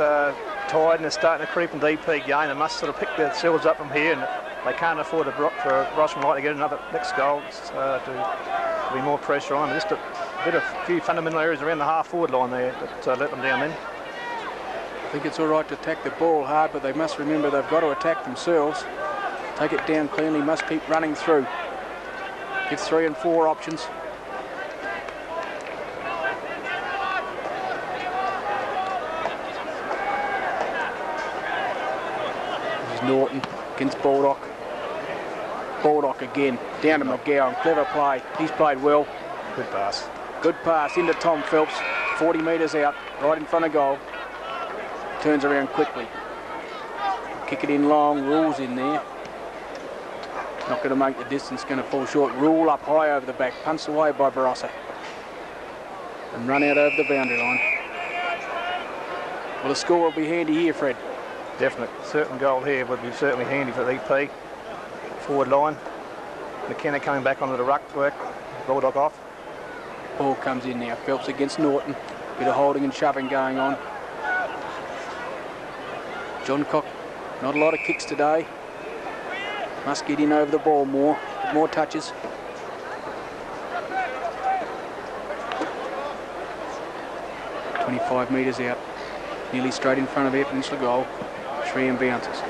tide and it's starting to creep in DP game. They must sort of pick themselves up from here, and they can't afford for Barossa and Light to get another next goal to be more pressure on them. Just a few fundamental errors around the half-forward line there that let them down then. I think it's all right to attack the ball hard, but they must remember they've got to attack themselves. Take it down cleanly, must keep running through. Get 3 and 4 options. This is Norton against Baldock. Baldock again, down to McGowan, clever play, he's played well. Good pass. Good pass into Tom Phelps, 40 metres out, right in front of goal. Turns around quickly. Kick it in long, Rule's in there. Not going to make the distance, going to fall short. Rule up high over the back, punched away by Barossa. And run out over the boundary line. Well, the score will be handy here, Fred. Definite. Certain goal here would be certainly handy for the EP. Forward line. McKenna coming back onto the ruck work. Baldock off. Ball comes in now. Phelps against Norton. Bit of holding and shoving going on. John Cock, not a lot of kicks today. Must get in over the ball more touches. "25 metres out, nearly straight in front of Eyre Peninsula goal. Schramm bounces.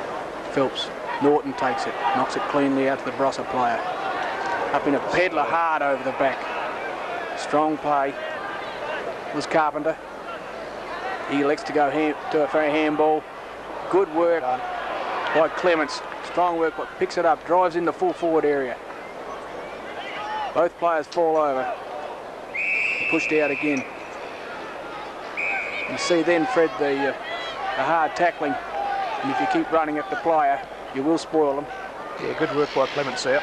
Phelps, Norton takes it, knocks it cleanly out to the Barossa player. Up in a peddler hard over the back. Strong play was Carpenter. He elects to go for a handball. Good work by Clements. Strong work, but picks it up, drives in the full forward area. Both players fall over. Pushed out again. You see then, Fred, the hard tackling. And if you keep running at the player, you will spoil them. Yeah, good work by Clements there.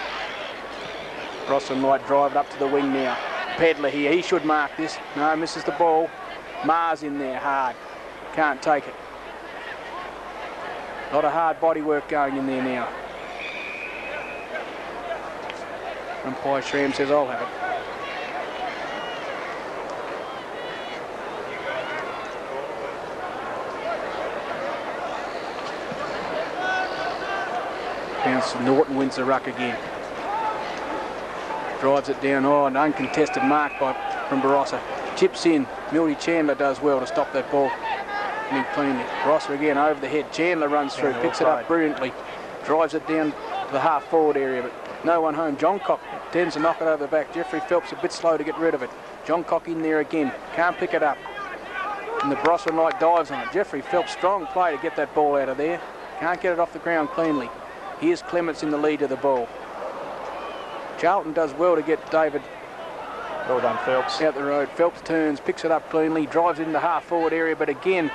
Barossa and Light drive it up to the wing now. Pedler here, he should mark this. No, misses the ball. Mars in there hard. Can't take it. A lot of hard body work going in there now. Umpire Schramm says I'll have it. Bounce, Norton wins the ruck again. Drives it down, an uncontested mark from Barossa. Chips in, Mildy Chandler does well to stop that ball. Cleanly. Barossa again over the head. Chandler runs through, picks it up brilliantly, drives it down to the half forward area, but no one home. John Cock tends to knock it over the back. Jeffrey Phelps a bit slow to get rid of it. John Cock in there again, can't pick it up. And the Barossa and Light dives on it. Jeffrey Phelps, strong play to get that ball out of there. Can't get it off the ground cleanly. Here's Clements in the lead of the ball. Charlton does well to get David. Well done, Phelps. Out the road. Phelps turns, picks it up cleanly, drives it in the half forward area, but again,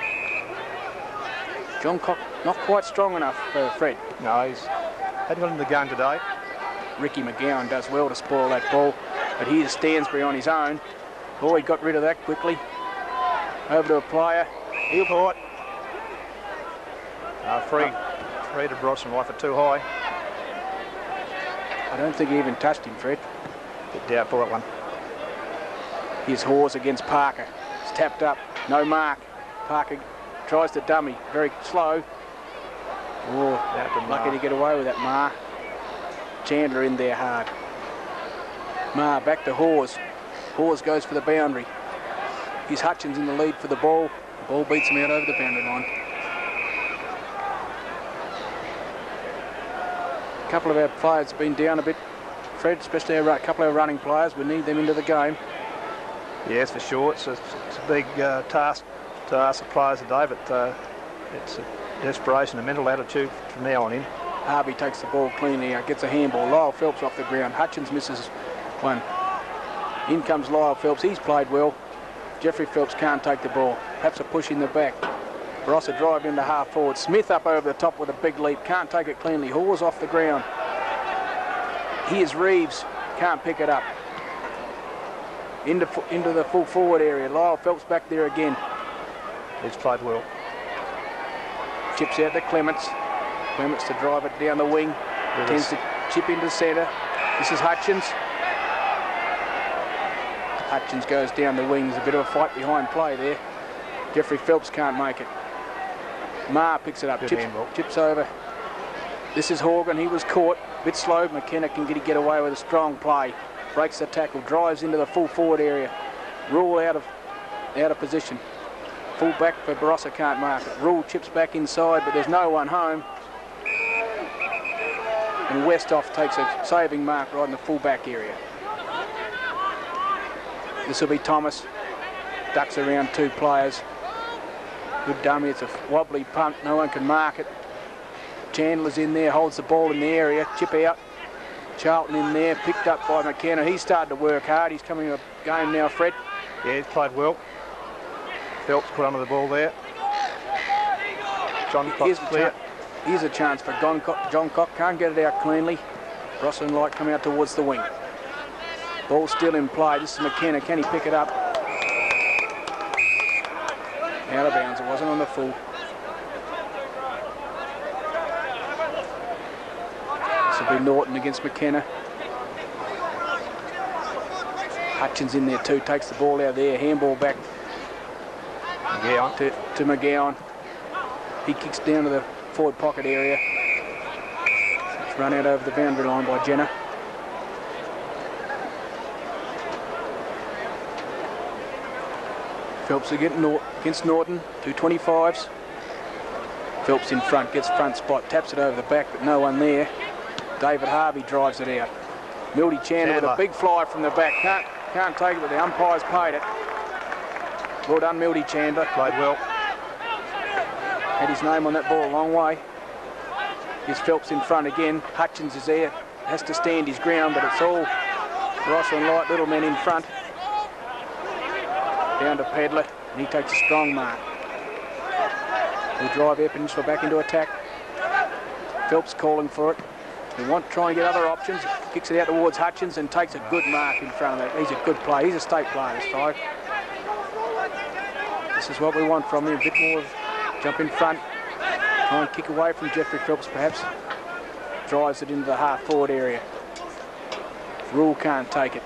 John Cock not quite strong enough for Fred. No, he's hadn't got in the game today. Ricky McGowan does well to spoil that ball, but here's Stansbury on his own. Oh, he got rid of that quickly. Over to a player. He'll caught. Free to Barossa and Light for too high. I don't think he even touched him, Fred. Bit doubtful that one. Here's Hawes against Parker. It's tapped up, no mark. Parker tries to dummy, very slow. Oh, lucky to get away with that, Marr. Chandler in there hard. Marr back to Hawes. Hawes goes for the boundary. Here's Hutchins in the lead for the ball. The ball beats him out over the boundary line. couple of our players have been down a bit, Fred, especially a couple of our running players. We need them into the game. Yes, for sure. It's a big task to ask the players today, but it's a desperation and mental attitude from now on in. Harvey takes the ball cleanly, gets a handball. Lyle Phelps off the ground. Hutchins misses one. In comes Lyle Phelps. He's played well. Jeffrey Phelps can't take the ball. Perhaps a push in the back. Barossa drive into half forward. Smith up over the top with a big leap. Can't take it cleanly. Hawes off the ground. Here's Reeves. Can't pick it up. Into the full forward area. Lyle Phelps back there again. He's played well. Chips out to Clements. Clements to drive it down the wing. Tends to chip into centre. This is Hutchins. Hutchins goes down the wing. There's a bit of a fight behind play there. Jeffrey Phelps can't make it. Marr picks it up. Chips over. This is Horgan. He was caught. A bit slow. McKenna can get away with a strong play. Breaks the tackle. Drives into the full forward area. Rule out of position. Full back for Barossa can't mark it. Rule chips back inside, but there's no one home. And Westhoff takes a saving mark right in the full back area. This will be Thomas. Ducks around two players. Good dummy. It's a wobbly punt. No one can mark it. Chandler's in there, holds the ball in the area. Chip out. Charlton in there, picked up by McKenna. He's started to work hard. He's coming to a game now, Fred. Yeah, he's played well. Phelps put under the ball there. John Cock's clear. Here's a chance for John Cock. Can't get it out cleanly. Ross and Light come out towards the wing. Ball still in play. This is McKenna. Can he pick it up? Out of bounds. It wasn't on the full. This will be Norton against McKenna. Hutchins in there too. Takes the ball out there. Handball back to McGowan. He kicks down to the forward pocket area. It's run out over the boundary line by Jenner. Phelps against Norton, 225s. Phelps in front, gets front spot, taps it over the back, but no one there. David Harvey drives it out. Mildy Chandler with a big fly from the back. Can't take it, but the umpire's paid it. Well done, Mildy Chandler. Played well. Had his name on that ball a long way. Here's Phelps in front again. Hutchins is there. Has to stand his ground, but it's all Barossa and Light, little men in front. Down to Pedler, and he takes a strong mark. He'll drive Eyre Peninsula back into attack. Phelps calling for it. They want to try and get other options. Kicks it out towards Hutchins and takes a good mark in front of that. He's a good player. He's a state player, this guy. This is what we want from him. A bit more of jump in front. Try and kick away from Jeffrey Phelps, perhaps. Drives it into the half-forward area. Rule can't take it.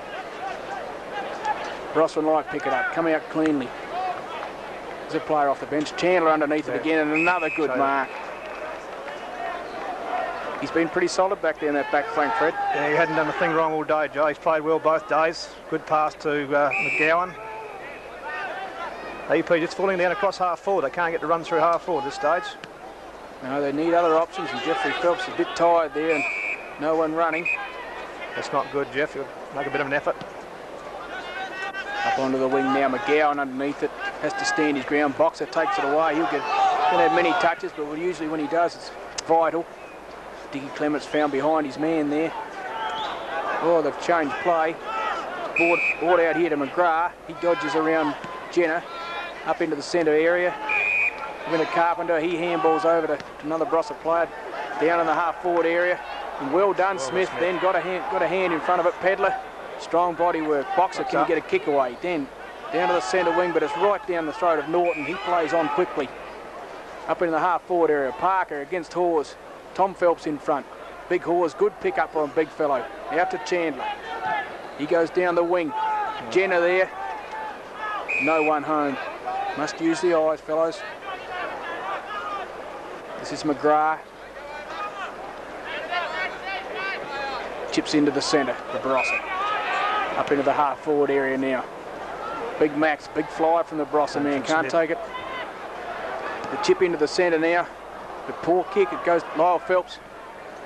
Barossa and Light pick it up. Come out cleanly. There's a player off the bench. Chandler underneath it again, and another good mark. He's been pretty solid back there in that back flank, Fred. Yeah, he hadn't done a thing wrong all day, Joe. He's played well both days. Good pass to McGowan. EP just falling down across half forward. They can't get to run through half forward at this stage. No, they need other options, and Jeffrey Phelps is a bit tired there and no one running. That's not good, Jeff. He'll make a bit of an effort. Up onto the wing now. McGowan underneath it. Has to stand his ground. Boxer takes it away. He'll have many touches, but usually when he does, it's vital. Dickie Clements found behind his man there. Oh, they've changed play. Ball out here to McGrath. He dodges around Jenner. Up into the centre area. Winner Carpenter. He handballs over to another Barossa player. Down in the half-forward area. And well done, Smith. Then got a hand in front of it. Pedler. Strong body work. Boxer can get a kick away. Then down to the centre wing, but it's right down the throat of Norton. He plays on quickly. Up in the half-forward area. Parker against Hawes. Tom Phelps in front. Big Hawes, good pick up on big fellow. Out to Chandler. He goes down the wing. Jenner there. No one home. Must use the eyes, fellows. This is McGrath. Chips into the centre for Barossa. Up into the half-forward area now. Big Max, big fly from the Barossa man. Can't take it. The chip into the centre now. The poor kick, it goes Lyle Phelps.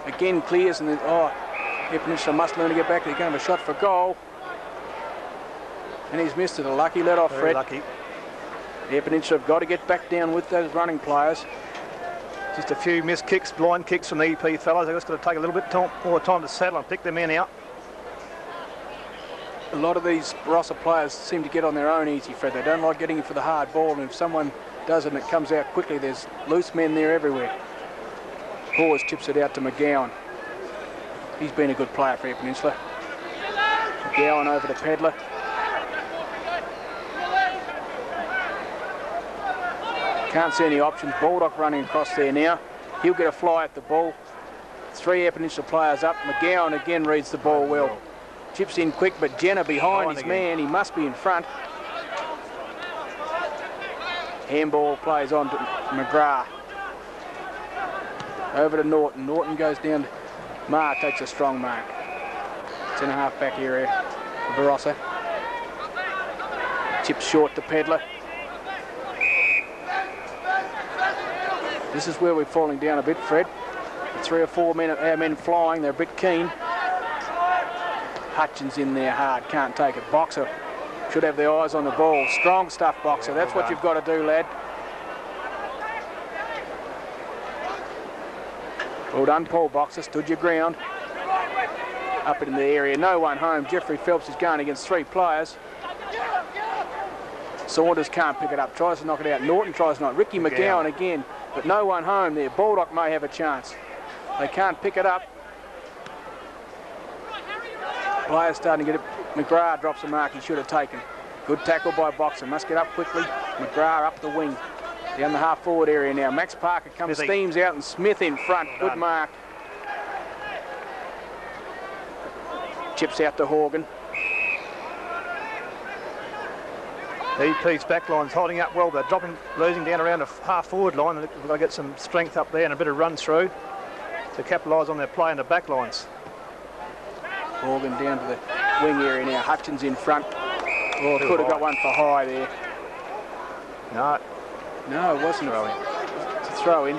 Again clears and then, Eyre Peninsula must learn to get back. They're going to have a shot for goal. And he's missed it. A lucky let off, Fred. Lucky. Eyre Peninsula have got to get back down with those running players. Just a few missed kicks, blind kicks from the EP fellows. They've just got to take a little bit more time to settle and pick their men out. A lot of these Barossa players seem to get on their own easy, Fred. They don't like getting in for the hard ball, and if someone does it and it comes out quickly, there's loose men there everywhere. Hawes chips it out to McGowan. He's been a good player for Eyre Peninsula. McGowan over to Pedler. Can't see any options. Baldock running across there now. He'll get a fly at the ball. 3 Eyre Peninsula players up. McGowan again reads the ball well. Chips in quick, but Jenner behind his man. He must be in front. Handball plays on to McGrath. Over to Norton. Norton goes down. Marr takes a strong mark. It's in a half-back area for Barossa. Chips short to Pedler. This is where we're falling down a bit, Fred. 3 or 4 men, our men flying. They're a bit keen. Hutchins in there hard. Can't take it. Boxer should have their eyes on the ball. Strong stuff, Boxer. That's what you've got to do, lad. Well done, Paul Boxer. Stood your ground. Up in the area. No one home. Jeffrey Phelps is going against 3 players. Saunders can't pick it up. Tries to knock it out. Norton tries to knock. Ricky McGowan again. But no one home there. Baldock may have a chance. They can't pick it up. Players starting to get it. McGrath drops a mark he should have taken. Good tackle by Boxer. Must get up quickly. McGrath up the wing. Down the half-forward area now. Max Parker comes, steams out, and Smith in front. Good mark. Chips out to Horgan. EP's back line's holding up well. They're losing down around a half-forward line. They've got to get some strength up there and a bit of run through to capitalise on their play in the back lines. Horgan down to the wing area now. Hutchins in front. Oh, could have got one for high there. No, it wasn't a It's a throw in.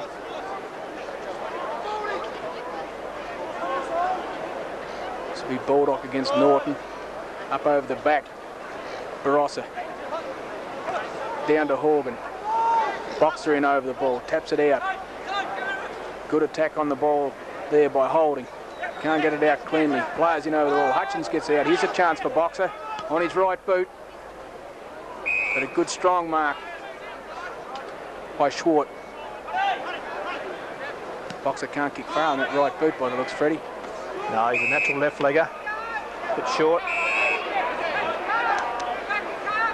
This will be Baldock against Norton. Up over the back. Barossa. Down to Horgan. Boxer in over the ball. Taps it out. Good attack on the ball there by Holding. Can't get it out cleanly. Players in over the ball. Hutchins gets out. Here's a chance for Boxer on his right boot. But a good strong mark by Schwartz. Boxer can't kick far on that right boot by the looks, Freddie. No, he's a natural left legger. Bit short.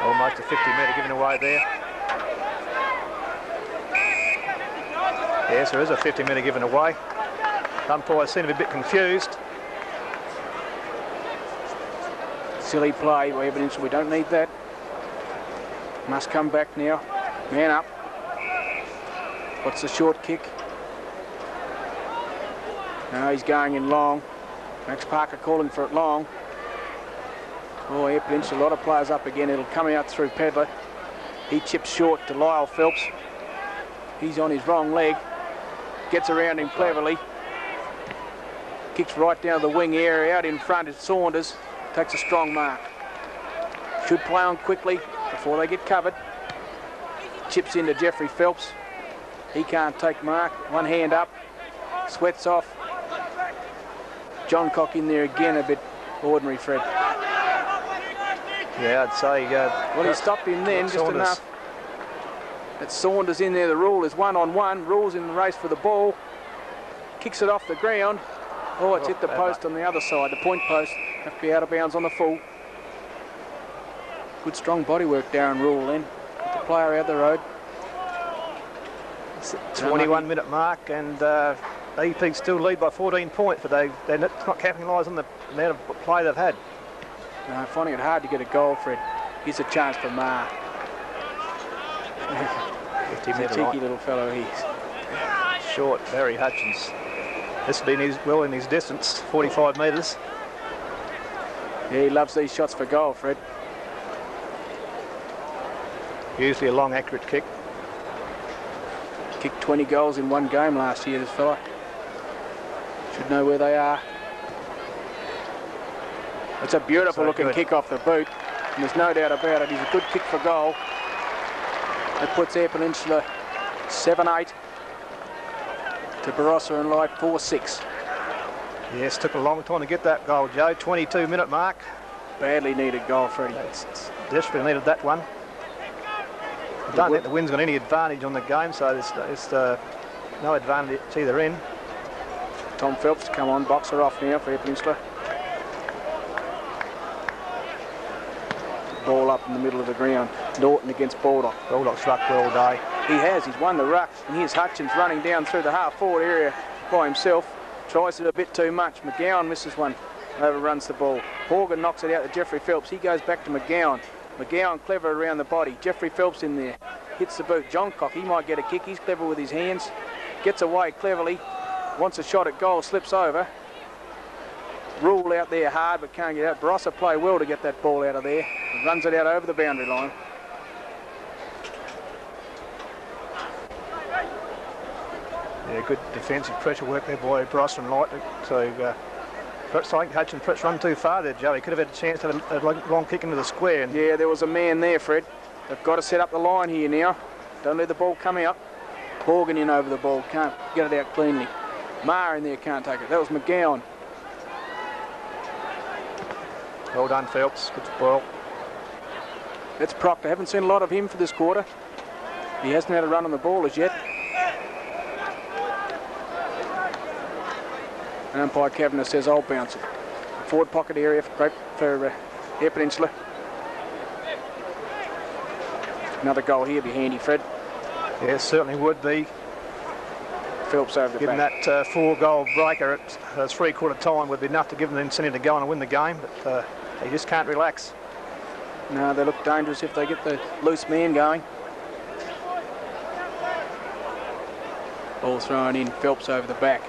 Almost a 50-metre given away there. Yes, there is a 50-metre given away. Umpires seem to be a bit confused. Silly play, we don't need that. Must come back now. Man up. What's the short kick? No, he's going in long. Max Parker calling for it long. Oh, Eyre Peninsula, a lot of players up again. It'll come out through Pedler. He chips short to Lyle Phelps. He's on his wrong leg. Gets around him cleverly. Kicks right down the wing area. Out in front is Saunders. Takes a strong mark. Should play on quickly before they get covered. Chips into Jeffrey Phelps. He can't take mark. One hand up. Sweats off. John Cock in there again, a bit ordinary, Fred. Yeah, I'd say... well, he stopped him then, just Saunders. Enough. It's Saunders in there. The rule is 1-on-1. Rules in the race for the ball. Kicks it off the ground. Oh, it's hit the post on the other side, the point post. Have to be out of bounds on the full. Good strong bodywork, Darren Rule then. With the player out the road. 21-minute mark, and EP still lead by 14 points, but they're not capitalising on the amount of play they've had. No, finding it hard to get a goal, Fred. Here's a chance for Marr. He's a cheeky little fellow he is. Short, Barry Hutchins. This will be well in his distance, 45 metres. Yeah, he loves these shots for goal, Fred. Usually a long, accurate kick. Kicked 20 goals in one game last year, this fella. Should know where they are. It's a beautiful looking kick off the boot, and there's no doubt about it. He's a good kick for goal. That puts Eyre Peninsula 7-8 to Barossa and Light 4-6. Yes, took a long time to get that goal, Joe. 22-minute mark. Badly needed goal, Freddie. It's desperately needed that one. I don't think the wind's got any advantage on the game, so there's no advantage either end. Tom Phelps come on, boxer off now for Eyre Peninsula. Ball up in the middle of the ground. Norton against Baldock. Baldock's rucked well all day. He has. He's won the ruck. And here's Hutchins running down through the half-forward area by himself. Tries it a bit too much. McGowan misses one. Overruns the ball. Horgan knocks it out to Jeffrey Phelps. He goes back to McGowan. McGowan clever around the body. Jeffrey Phelps in there. Hits the boot. Johncock, he might get a kick. He's clever with his hands. Gets away cleverly. Wants a shot at goal. Slips over. Rule out there hard, but can't get out. Barossa play well to get that ball out of there. Runs it out over the boundary line. Yeah, good defensive pressure work there by Barossa and Light. So perhaps I think Hutchins perhaps run too far there, Joe. He could have had a chance to have a long kick into the square. And yeah, there was a man there, Fred. They've got to set up the line here now. Don't let the ball come out. Horgan in over the ball. Can't get it out cleanly. Maher in there can't take it. That was McGowan. Well done, Phelps. Good spoil. That's Proctor. Haven't seen a lot of him for this quarter. He hasn't had a run on the ball as yet. And umpire Kavanagh says, I'll bounce it. Forward pocket area for Eyre Peninsula. Another goal here be handy, Fred. Yes, certainly would be. Phelps over the Given back. that 4-goal breaker at three-quarter time would be enough to give them the incentive to go on and win the game, but they just can't relax. No, they look dangerous if they get the loose man going. Ball thrown in, Phelps over the back.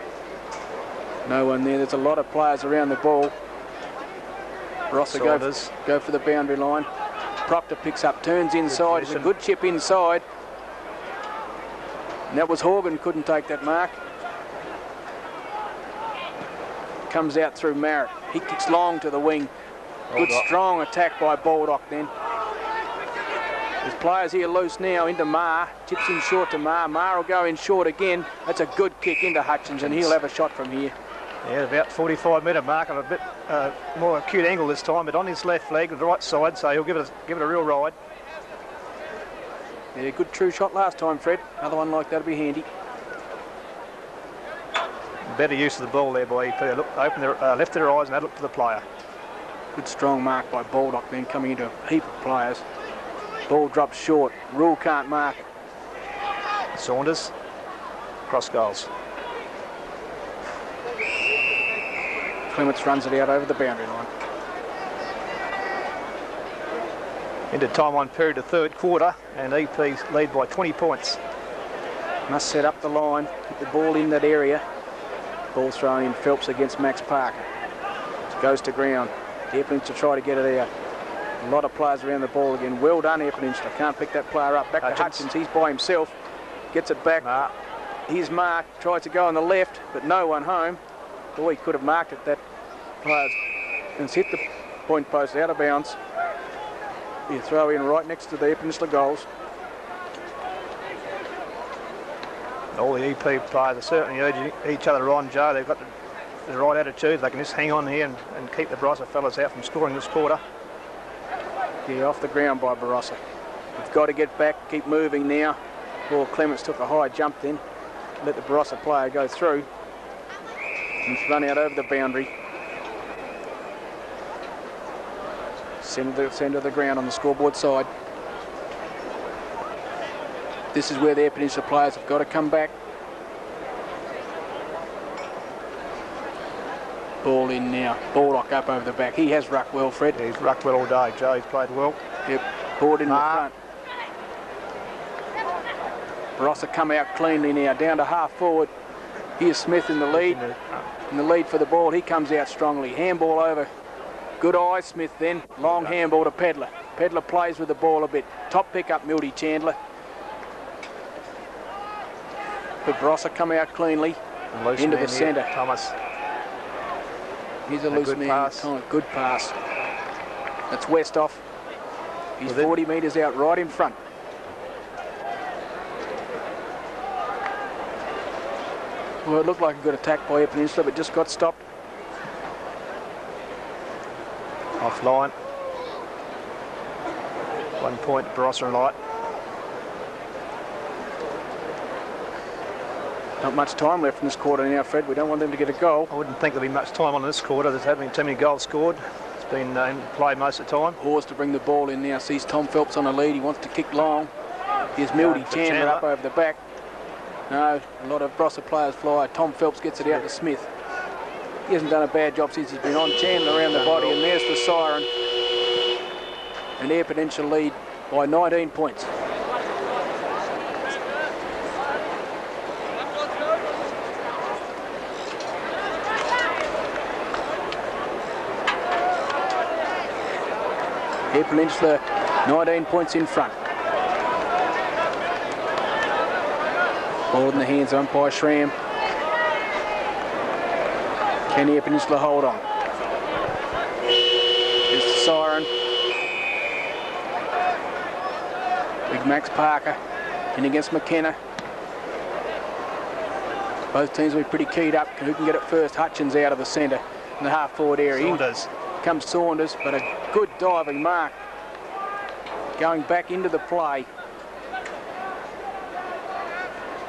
No one there. There's a lot of players around the ball. Barossa go for the boundary line. Proctor picks up, turns inside. It's a good chip inside. And that was Horgan, couldn't take that mark. Comes out through Marrett. He kicks long to the wing. Good strong attack by Baldock then. There's players here loose now into Maher. Chips in short to Maher. Maher will go in short again. That's a good kick into Hutchins and he'll have a shot from here. Yeah, about 45-metre mark of a bit more acute angle this time, but on his left leg, the right side, so he'll give it a real ride. Yeah, good true shot last time, Fred. Another one like that would be handy. Better use of the ball there by EP. Open their, left their eyes and had a look to the player. Good strong mark by Baldock then coming into a heap of players. Ball drops short. Rule can't mark it. Saunders, cross goals. Clements runs it out over the boundary line. Into time on period of third quarter, and EP lead by 20 points. Must set up the line, put the ball in that area. Ball thrown in, Phelps against Max Parker. Goes to ground. Eyre Peninsula to try to get it out. A lot of players around the ball again. Well done, Eyre Peninsula. Can't pick that player up. Back to Hutchins. He's by himself. Gets it back. Here's Mark. Tries to go on the left, but no one home. Boy, he could have marked it. That player's and hit the point post out of bounds. You throw in right next to the Eyre Peninsula goals. All the EP players are certainly urging each other on, Joe. They've got the right attitude. They can just hang on here and keep the Barossa fellas out from scoring this quarter. Yeah, off the ground by Barossa. We've got to get back, keep moving now. Well, Clements took a high jump then. Let the Barossa player go through. And run out over the boundary. Centre of the ground on the scoreboard side. This is where the Eyre Peninsula players have got to come back. Ball in now. Baldock up over the back. He has rucked well, Fred. Yeah, he's rucked well all day, Joe. He's played well. Yep. Board in the front. Barossa come out cleanly now. Down to half forward. Here's Smith in the lead. In the lead for the ball. He comes out strongly. Handball over. Good eye, Smith then. Long handball to Pedler. Pedler plays with the ball a bit. Top pick up, Mildy Chandler. But Barossa come out cleanly. Into the centre. Thomas. He's a loose man. Good pass. That's Westhoff. He's 40 metres out right in front. Well, it looked like a good attack by Eyre Peninsula, but just got stopped. Offline. 1 point, Barossa and Light. Not much time left in this quarter now, Fred. We don't want them to get a goal. I wouldn't think there'll be much time on this quarter. There haven't been too many goals scored. It's been in play most of the time. Hawes to bring the ball in now. Sees Tom Phelps on the lead. He wants to kick long. Here's Mildy Chandler up over the back. No, a lot of Barossa players fly. Tom Phelps gets it out to Smith. He hasn't done a bad job since he's been on. Chandler around the body, and there's the siren. And Eyre Peninsula lead by 19 points. Eyre Peninsula 19 points in front. Ball in the hands of umpire Schramm. Can Eyre Peninsula hold on? There's the siren. Big Max Parker in against McKenna. Both teams will be pretty keyed up. Who can get it first? Hutchins out of the centre in the half-forward area. Saunders. Comes Saunders, but a good diving mark. Going back into the play.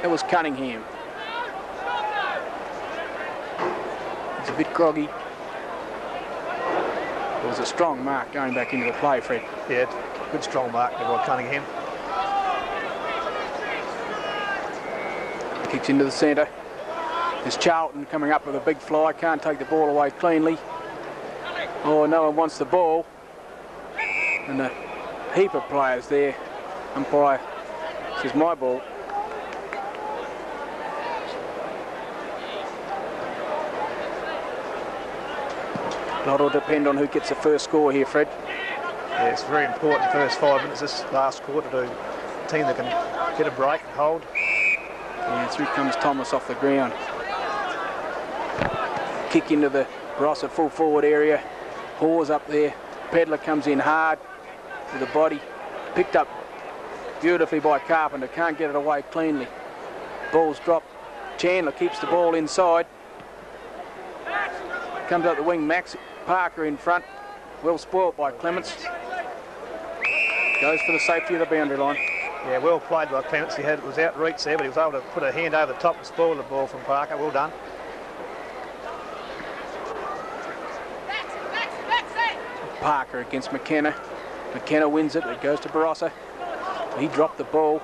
That was Cunningham. It's a bit groggy. It was a strong mark going back into the play, Fred. Yeah, good strong mark there by Cunningham. Kicks into the centre. There's Charlton coming up with a big fly. Can't take the ball away cleanly. Oh, no one wants the ball. And a heap of players there. Umpire says my ball. A lot will depend on who gets the first score here, Fred. Yeah, it's very important first 5 minutes this last quarter to a team that can get a break and hold. Yeah, through comes Thomas off the ground. Kick into the Barossa full forward area. Hawes up there. Pedler comes in hard with the body. Picked up beautifully by Carpenter. Can't get it away cleanly. Ball's dropped. Chandler keeps the ball inside. Comes up the wing. Max Parker in front. Well spoilt by Clements. Goes for the safety of the boundary line. Yeah, well played by Clements. He was out reach there, but he was able to put a hand over the top and spoil the ball from Parker. Well done. Parker against McKenna. McKenna wins it. It goes to Barossa. He dropped the ball.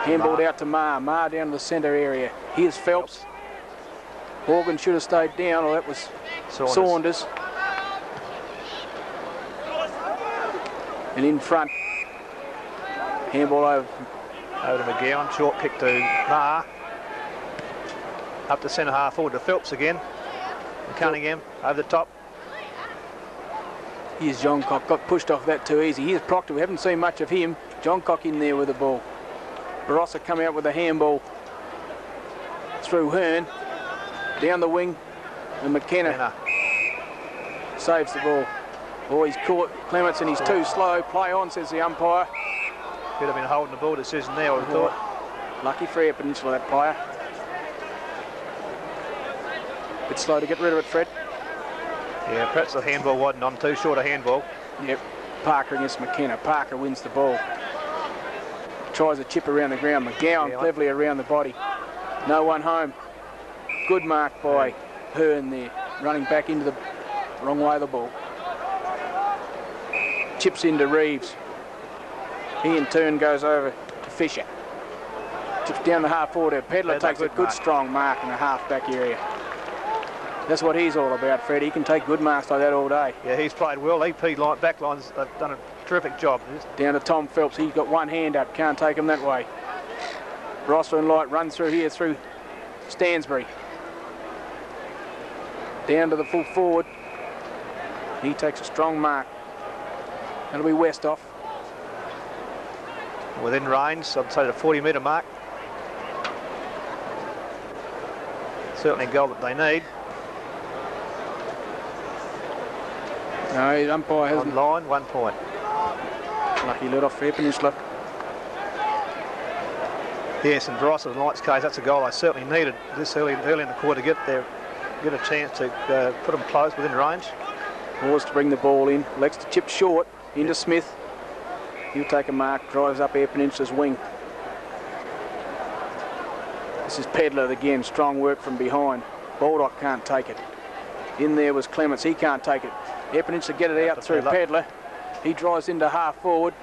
Handballed out to Marr. Marr down to the centre area. Here's Phelps. Morgan should have stayed down, or that was Saunders. And in front. Handball over to McGowan. Short kick to Marr. Up to centre half forward to Phelps again. And Cunningham over the top. Here's Johncock. Got pushed off that too easy. Here's Proctor. We haven't seen much of him. Johncock in there with the ball. Barossa coming out with a handball through Hearn. Down the wing. And McKenna saves the ball. Oh, he's caught Clements and he's too slow. Play on, says the umpire. Could have been holding the ball decision there, I would have thought. Lucky for Eyre Peninsula, that player. Bit slow to get rid of it, Fred. Yeah, perhaps the handball wasn't on, too short a handball. Yep, Parker against McKenna. Parker wins the ball. Tries a chip around the ground. McGowan cleverly around the body. No one home. Good mark by Hearn there. Running back into the wrong way of the ball. Chips into Reeves. He in turn goes over to Fisher. Chips down the half forward. Pedler takes a good strong mark in the half back area. That's what he's all about, Fred. He can take good marks like that all day. Yeah, he's played well. EP back lines have done a terrific job. Down to Tom Phelps. He's got one hand up. Can't take him that way. Barossa and Light run through here through Stansbury. Down to the full forward. He takes a strong mark. That'll be Westhoff. Within range, I'd say the 40-metre mark. Certainly a goal that they need. No, the umpire hasn't. On line, 1 point. Lucky let off Eyre Peninsula. Yes, and Barossa and Light's case, that's a goal they certainly needed this early in the quarter to get a chance to put them close within range. Moores to bring the ball in. Lex to chip short into Smith. He'll take a mark, drives up Eyre Peninsula's wing. This is Pedler again, strong work from behind. Baldock can't take it. In there was Clements, he can't take it. Eyre Peninsula get it out through Pedler. He drives into half forward.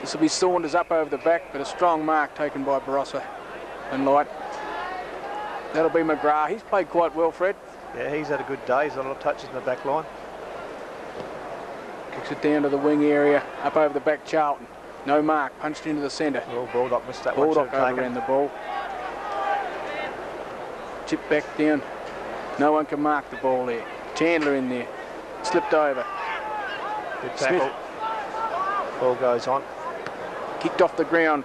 This will be Saunders up over the back, but a strong mark taken by Barossa and Light. That'll be McGrath. He's played quite well, Fred. Yeah, he's had a good day. He's had a lot of touches in the back line. Kicks it down to the wing area, up over the back, Charlton. No mark, punched into the centre. Well, Baldock missed that one. Baldock overran the ball. Chip back down. No one can mark the ball there. Chandler in there. Slipped over. Good tackle. Smith. Ball goes on. Kicked off the ground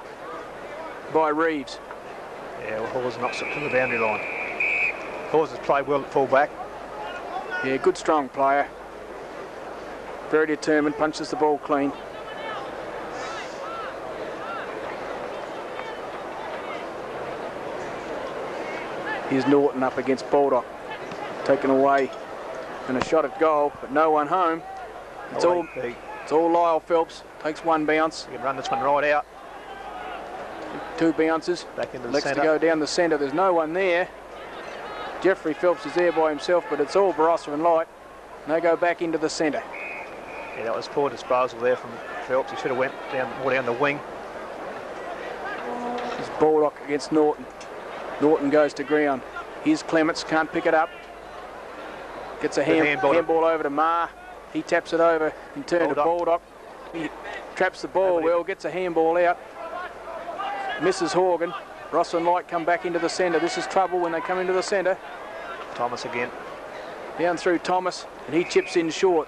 by Reeves. Yeah, well, Hawes knocks it to the boundary line. Hawes has played well at full back. Yeah, good strong player. Very determined, punches the ball clean. Here's Norton up against Baldock. Taken away and a shot at goal, but no one home. It's all Lyle Phelps. Takes one bounce. You can run this one right out. Two bounces. Back into the Lex centre. to go down the centre. There's no one there. Jeffrey Phelps is there by himself, but it's all Barossa and Light. And they go back into the centre. Yeah, that was poor disposal there from Phelps. He should have went more down the wing. It's Baldock against Norton. Norton goes to ground. Here's Clements, can't pick it up. Gets a handball over to Marr. He taps it over in turn to Baldock. He traps the ball well, gets a handball out. Misses Horgan. Ross and Light come back into the centre. This is trouble when they come into the centre. Thomas again. Down through Thomas, and he chips in short.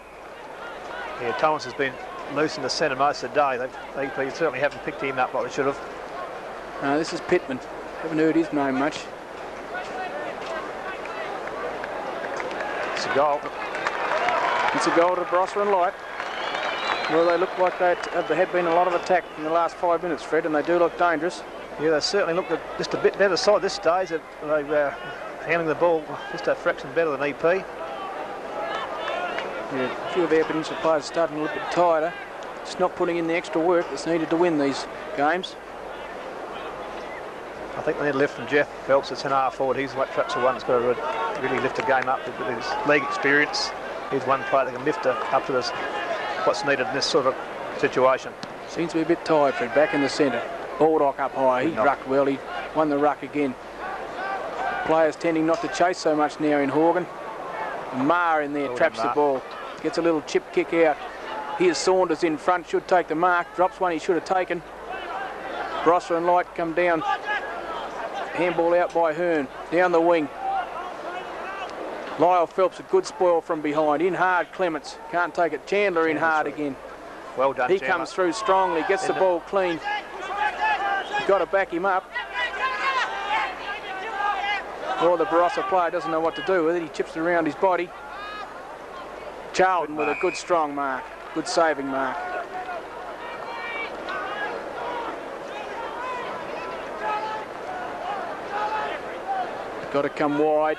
Yeah, Thomas has been loose in the centre most of the day. They certainly haven't picked him up like they should have. This is Pittman. Haven't heard his name much. It's a goal. It's a goal to Barossa and Light. Well, they look like there had been a lot of attack in the last 5 minutes, Fred, and they do look dangerous. Yeah, they certainly look just a bit better side this stage. They're handling the ball just a fraction better than EP. Yeah, a few of Eyre Peninsula players are starting a little bit tighter. Just not putting in the extra work that's needed to win these games. I think they need a lift from Jeff Phelps at centre forward. He's perhaps the one that's got to really lift the game up with his league experience. He's one player that can lift it up to what's needed in this sort of situation. Seems to be a bit tired, Fred. Back in the centre. Baldock up high. He rucked well. He won the ruck again. Players tending not to chase so much now in Horgan. Marr in there traps the ball. Gets a little chip kick out. Here's Saunders in front. Should take the mark. Drops one he should have taken. Barossa and Light come down. Handball out by Hearn. Down the wing. Lyle Phelps, a good spoil from behind. In hard, Clements. Can't take it. Chandler in hard again. Well done, He Chandler. comes through strongly. Gets the ball clean. You've got to back him up. Or the Barossa player doesn't know what to do with it. He chips it around his body. Charlton with a good strong mark. Good saving mark. Got to come wide.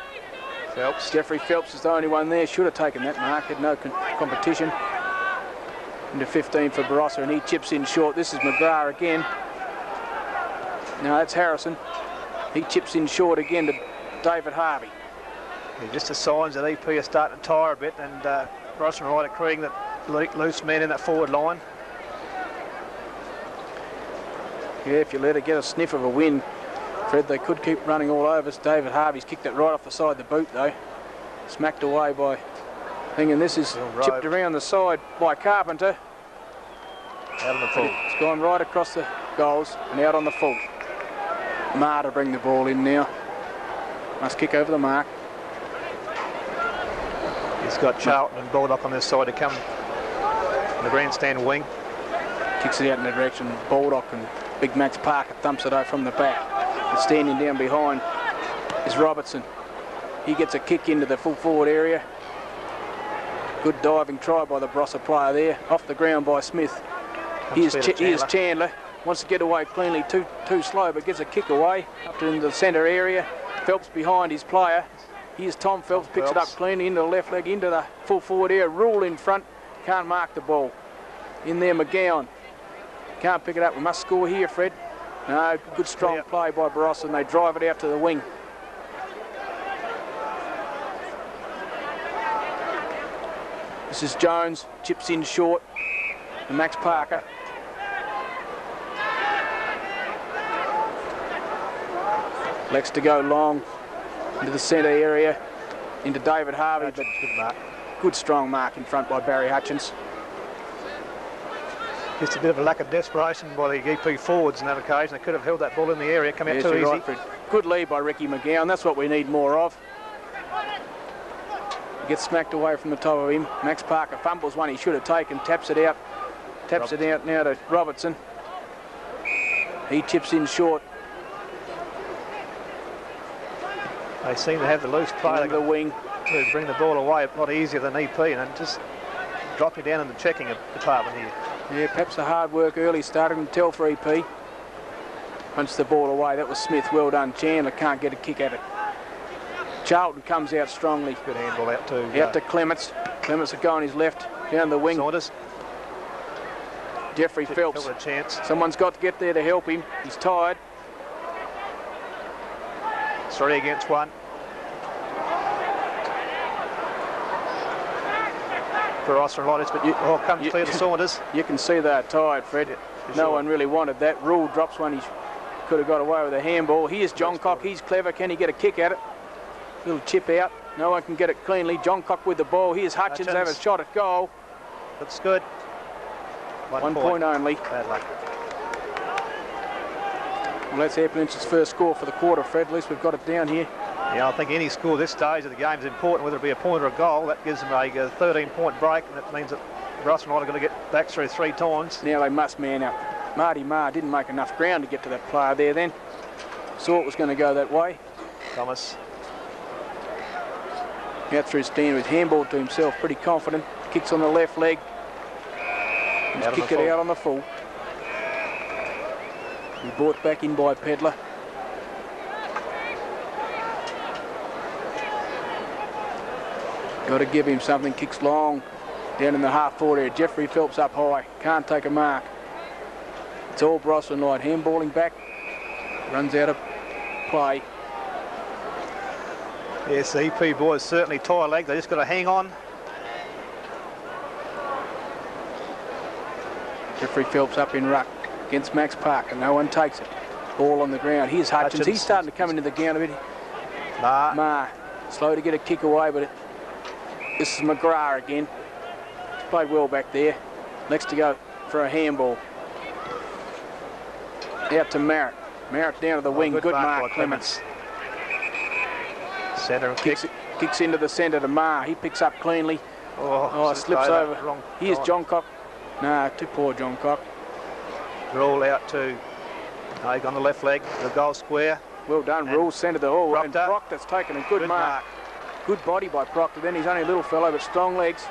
Phelps. Jeffrey Phelps is the only one there. Should have taken that mark. Had no competition. Into 15 for Barossa, and he chips in short. This is McGrath again. No, that's Harrison. He chips in short again to David Harvey. Yeah, just the signs that EP are starting to tire a bit, and Barossa and Light are creating that loose man in that forward line. Yeah, if you let it get a sniff of a win, Fred, they could keep running all over us. David Harvey's kicked it right off the side of the boot, though. Smacked away by thing, and this is chipped around the side by Carpenter. Out on the full. It's gone right across the goals and out on the full. Marr to bring the ball in now. Must kick over the mark. He's got Charlton and Baldock on this side to come in the grandstand wing. Kicks it out in the direction. Baldock and Big Max Parker thumps it out from the back. And standing down behind is Robertson. He gets a kick into the full forward area. Good diving try by the Barossa player there. Off the ground by Smith. Here's Chandler. Wants to get away cleanly. Too slow, but gets a kick away up to the centre area. Phelps behind his player. Here's Tom Phelps. Picks it up cleanly into the left leg, into the full forward area. Rule in front. Can't mark the ball. In there, McGowan. Can't pick it up. We must score here, Fred. No, good strong play by Barossa, and they drive it out to the wing. This is Jones. Chips in short. And Max Parker. Lex to go long into the centre area, into David Harvey, but good strong mark in front by Barry Hutchins. Just a bit of a lack of desperation by the EP forwards on that occasion. They could have held that ball in the area, come out too easy. Right, good lead by Ricky McGowan. That's what we need more of. Gets smacked away from the top of him. Max Parker fumbles one he should have taken, taps it out. Taps it out now to Robertson. He chips in short. They seem to have the loose play. The wing to bring the ball away, a lot easier than EP, and just dropping down in the checking department here. Yeah, perhaps the hard work early started to tell for EP. Punched the ball away. That was Smith. Well done. Chandler can't get a kick at it. Charlton comes out strongly. Good handball out too. Out to Clements. Clements will go on his left, down the wing. Saunders. Jeffrey Phelps. A chance. Someone's got to get there to help him. He's tired. 3 against 1. Barossa and Lotus, but comes clear to Saunders. You can see they're tired, Fred. No one really wanted that. Rule drops one. He could have got away with a handball. Here's John Cock. He's clever. Can he get a kick at it? Little chip out. No one can get it cleanly. John Cock with the ball. Here's Hutchins. Have a shot at goal. That's good. 1 point only. Bad luck. Well, that's Eyre Peninsula's first score for the quarter, Fred. At least we've got it down here. Yeah, I think any score at this stage of the game is important, whether it be a point or a goal. That gives them a 13-point break, and that means that Barossa and Light are going to get back through 3 times. Now they must man up. Marty Marr didn't make enough ground to get to that player there then. Saw it was going to go that way. Thomas. Out through stand with handball to himself, pretty confident. Kicks on the left leg. He's kicked it out on the full. He brought back in by Pedler. Got to give him something. Kicks long down in the half-forward area. Jeffrey Phelps up high. Can't take a mark. It's all Barossa and Light. Handballing back. Runs out of play. Yes, the EP boys certainly tie leg. They just got to hang on. Jeffrey Phelps up in ruck against Max Parker. No one takes it. Ball on the ground. Here's Hutchins. He's starting to come into the ground a bit. Marr. Slow to get a kick away, but this is McGrath again. He's played well back there. Next to go for a handball. Out to Merritt. Merritt down to the wing. Good mark, Clements. Centre kicks into the centre to Marr. He picks up cleanly. Slips over. Here's John Cock. Nah, too poor John Cock. Roll out to Haig on the left leg, the goal square. Well done, Rule centre the hole. And Proctor's taken a good mark. Good body by Proctor then. He's only a little fellow, but strong legs.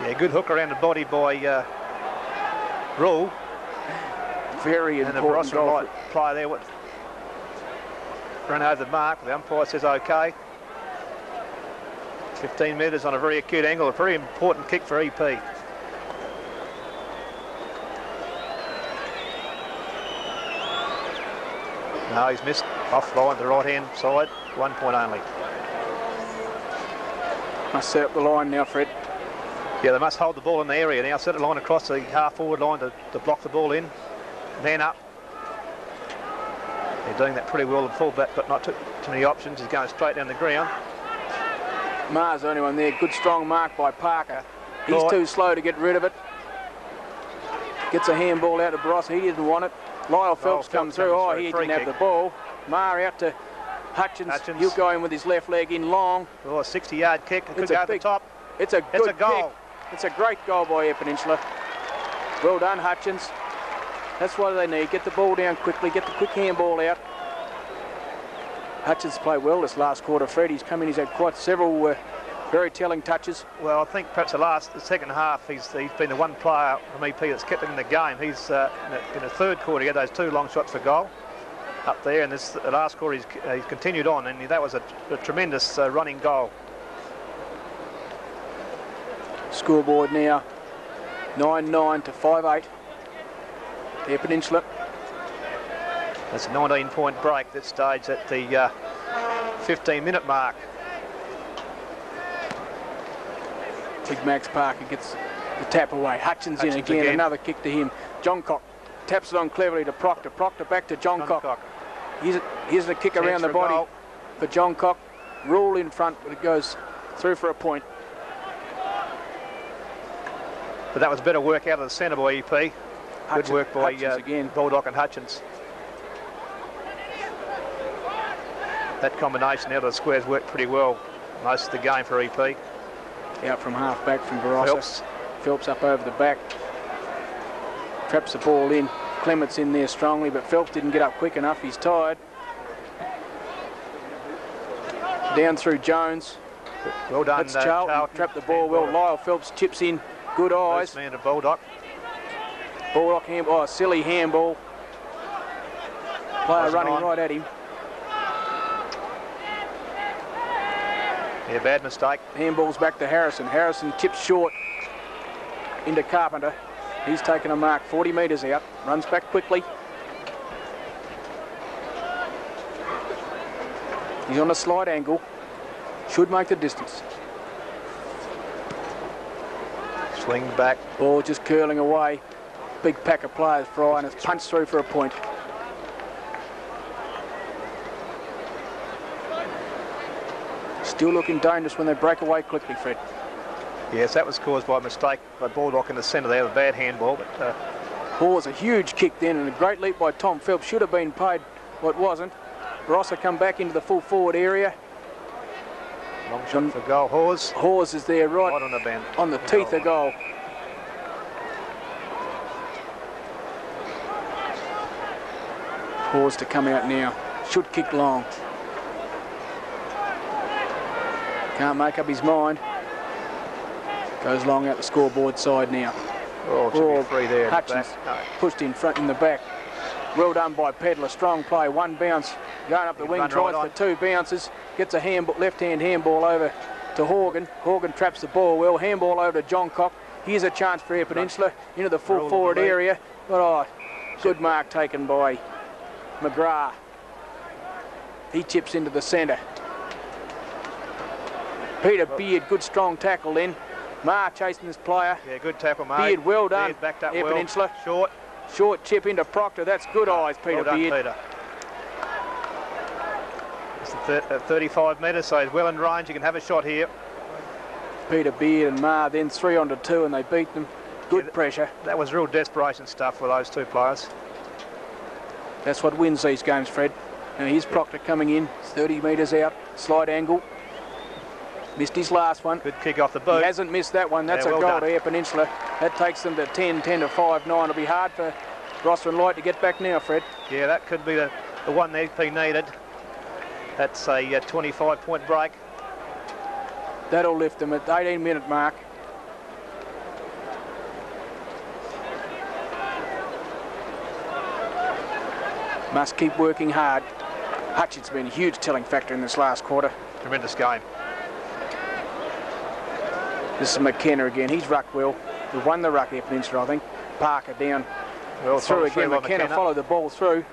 Yeah, good hook around the body by Rule. Very important goal. And the Barossa player there run over the mark. The umpire says OK. 15 metres on a very acute angle. A very important kick for EP. No, he's missed off line the right-hand side. 1 point only. Must set up the line now, Fred. Yeah, they must hold the ball in the area now. Set the line across the half-forward line to block the ball in. Man up. They're doing that pretty well. The full-back got not too many options. He's going straight down the ground. Marr's the only one there. Good strong mark by Parker. He's too slow to get rid of it. Gets a handball out to Barossa. He didn't want it. Lyle Phelps comes through. He didn't have the ball. Marr out to Hutchins. He'll go in with his left leg in long. A 60-yard kick. It could go to the top. It's a good goal. It's a great goal by Eyre Peninsula. Well done, Hutchins. That's what they need. Get the ball down quickly. Get the quick handball out. Hutchins played well this last quarter, Fred. He's come in. He's had quite several Very telling touches. Well, I think perhaps the second half, he's been the one player from EP that's kept him in the game. He's in the third quarter, he had those 2 long shots for goal up there, and the last quarter he's continued on, and that was a tremendous running goal. Scoreboard now 9-9 to 5-8. Eyre Peninsula. That's a 19-point break at this stage at the 15-minute mark. Big Max Parker gets the tap away. Hutchins in again. Another kick to him. Johncock taps it on cleverly to Proctor. Proctor back to Johncock. Here's the kick around the body for Johncock. Rule in front, but it goes through for a point. But that was better work out of the centre by EP. Good work by Baldock and Hutchins. That combination out of the squares worked pretty well most of the game for EP. Out from half back from Barossa. Phelps up over the back. Traps the ball in. Clement's in there strongly, but Phelps didn't get up quick enough. He's tired. Down through Jones. Well done. That's Charlton. Trapped the ball well. Lyle Phelps chips in. Good eyes. Man to Baldock. Baldock handball. Oh, silly handball. Player running right at him. Yeah, bad mistake. Handball's back to Harrison. Harrison tips short into Carpenter. He's taken a mark 40 metres out. Runs back quickly. He's on a slight angle. Should make the distance. Swing back. Ball just curling away. Big pack of players, Fry, and it's punched through for a point. Still looking dangerous when they break away quickly, Fred. Yes, that was caused by a mistake by Baldock in the centre there, a bad handball. But Ball's a huge kick then, and a great leap by Tom Phelps. Should have been paid, but wasn't. Barossa come back into the full forward area. Long shot for goal. Hawes is there right on the bend. On the teeth of goal. Hawes to come out now. Should kick long. Can't make up his mind. Goes long out the scoreboard side now. Oh, it should be free there. Hutchins pushed in front in the back. Well done by Pedler. Strong play. One bounce. Going up the wing. Tries for 2 bounces. Gets a left-hand handball over to Horgan. Horgan traps the ball well. Handball over to Johncock. Here's a chance for Eyre Peninsula into the full forward area. But good mark taken by McGrath. He chips into the centre. Peter Beard, good strong tackle then. Marr chasing this player. Yeah, good tackle, mate. Beard, well done. Beard backed up Eyre well. Peninsula. Short chip into Proctor. That's good eyes, Peter well done, Beard. Peter. It's 35 metres, so he's well in range. You can have a shot here. Peter Beard and Marr, then 3 on to 2, and they beat them. Good pressure. That was real desperation stuff for those 2 players. That's what wins these games, Fred. Now here's Proctor coming in, 30 metres out, slight angle. Missed his last one. Good kick off the boot. He hasn't missed that one. That's a goal to Eyre Peninsula. That takes them to 10 to 5, 9. It'll be hard for Barossa and Light to get back now, Fred. Yeah, that could be the one EP needed. That's a 25-point break. That'll lift them at the 18-minute mark. Must keep working hard. Hutchins has been a huge telling factor in this last quarter. Tremendous game. This is McKenna again. He's rucked well. He won the ruck, Eyre Peninsula, I think. Parker down. Well, through again. McKenna followed the ball through.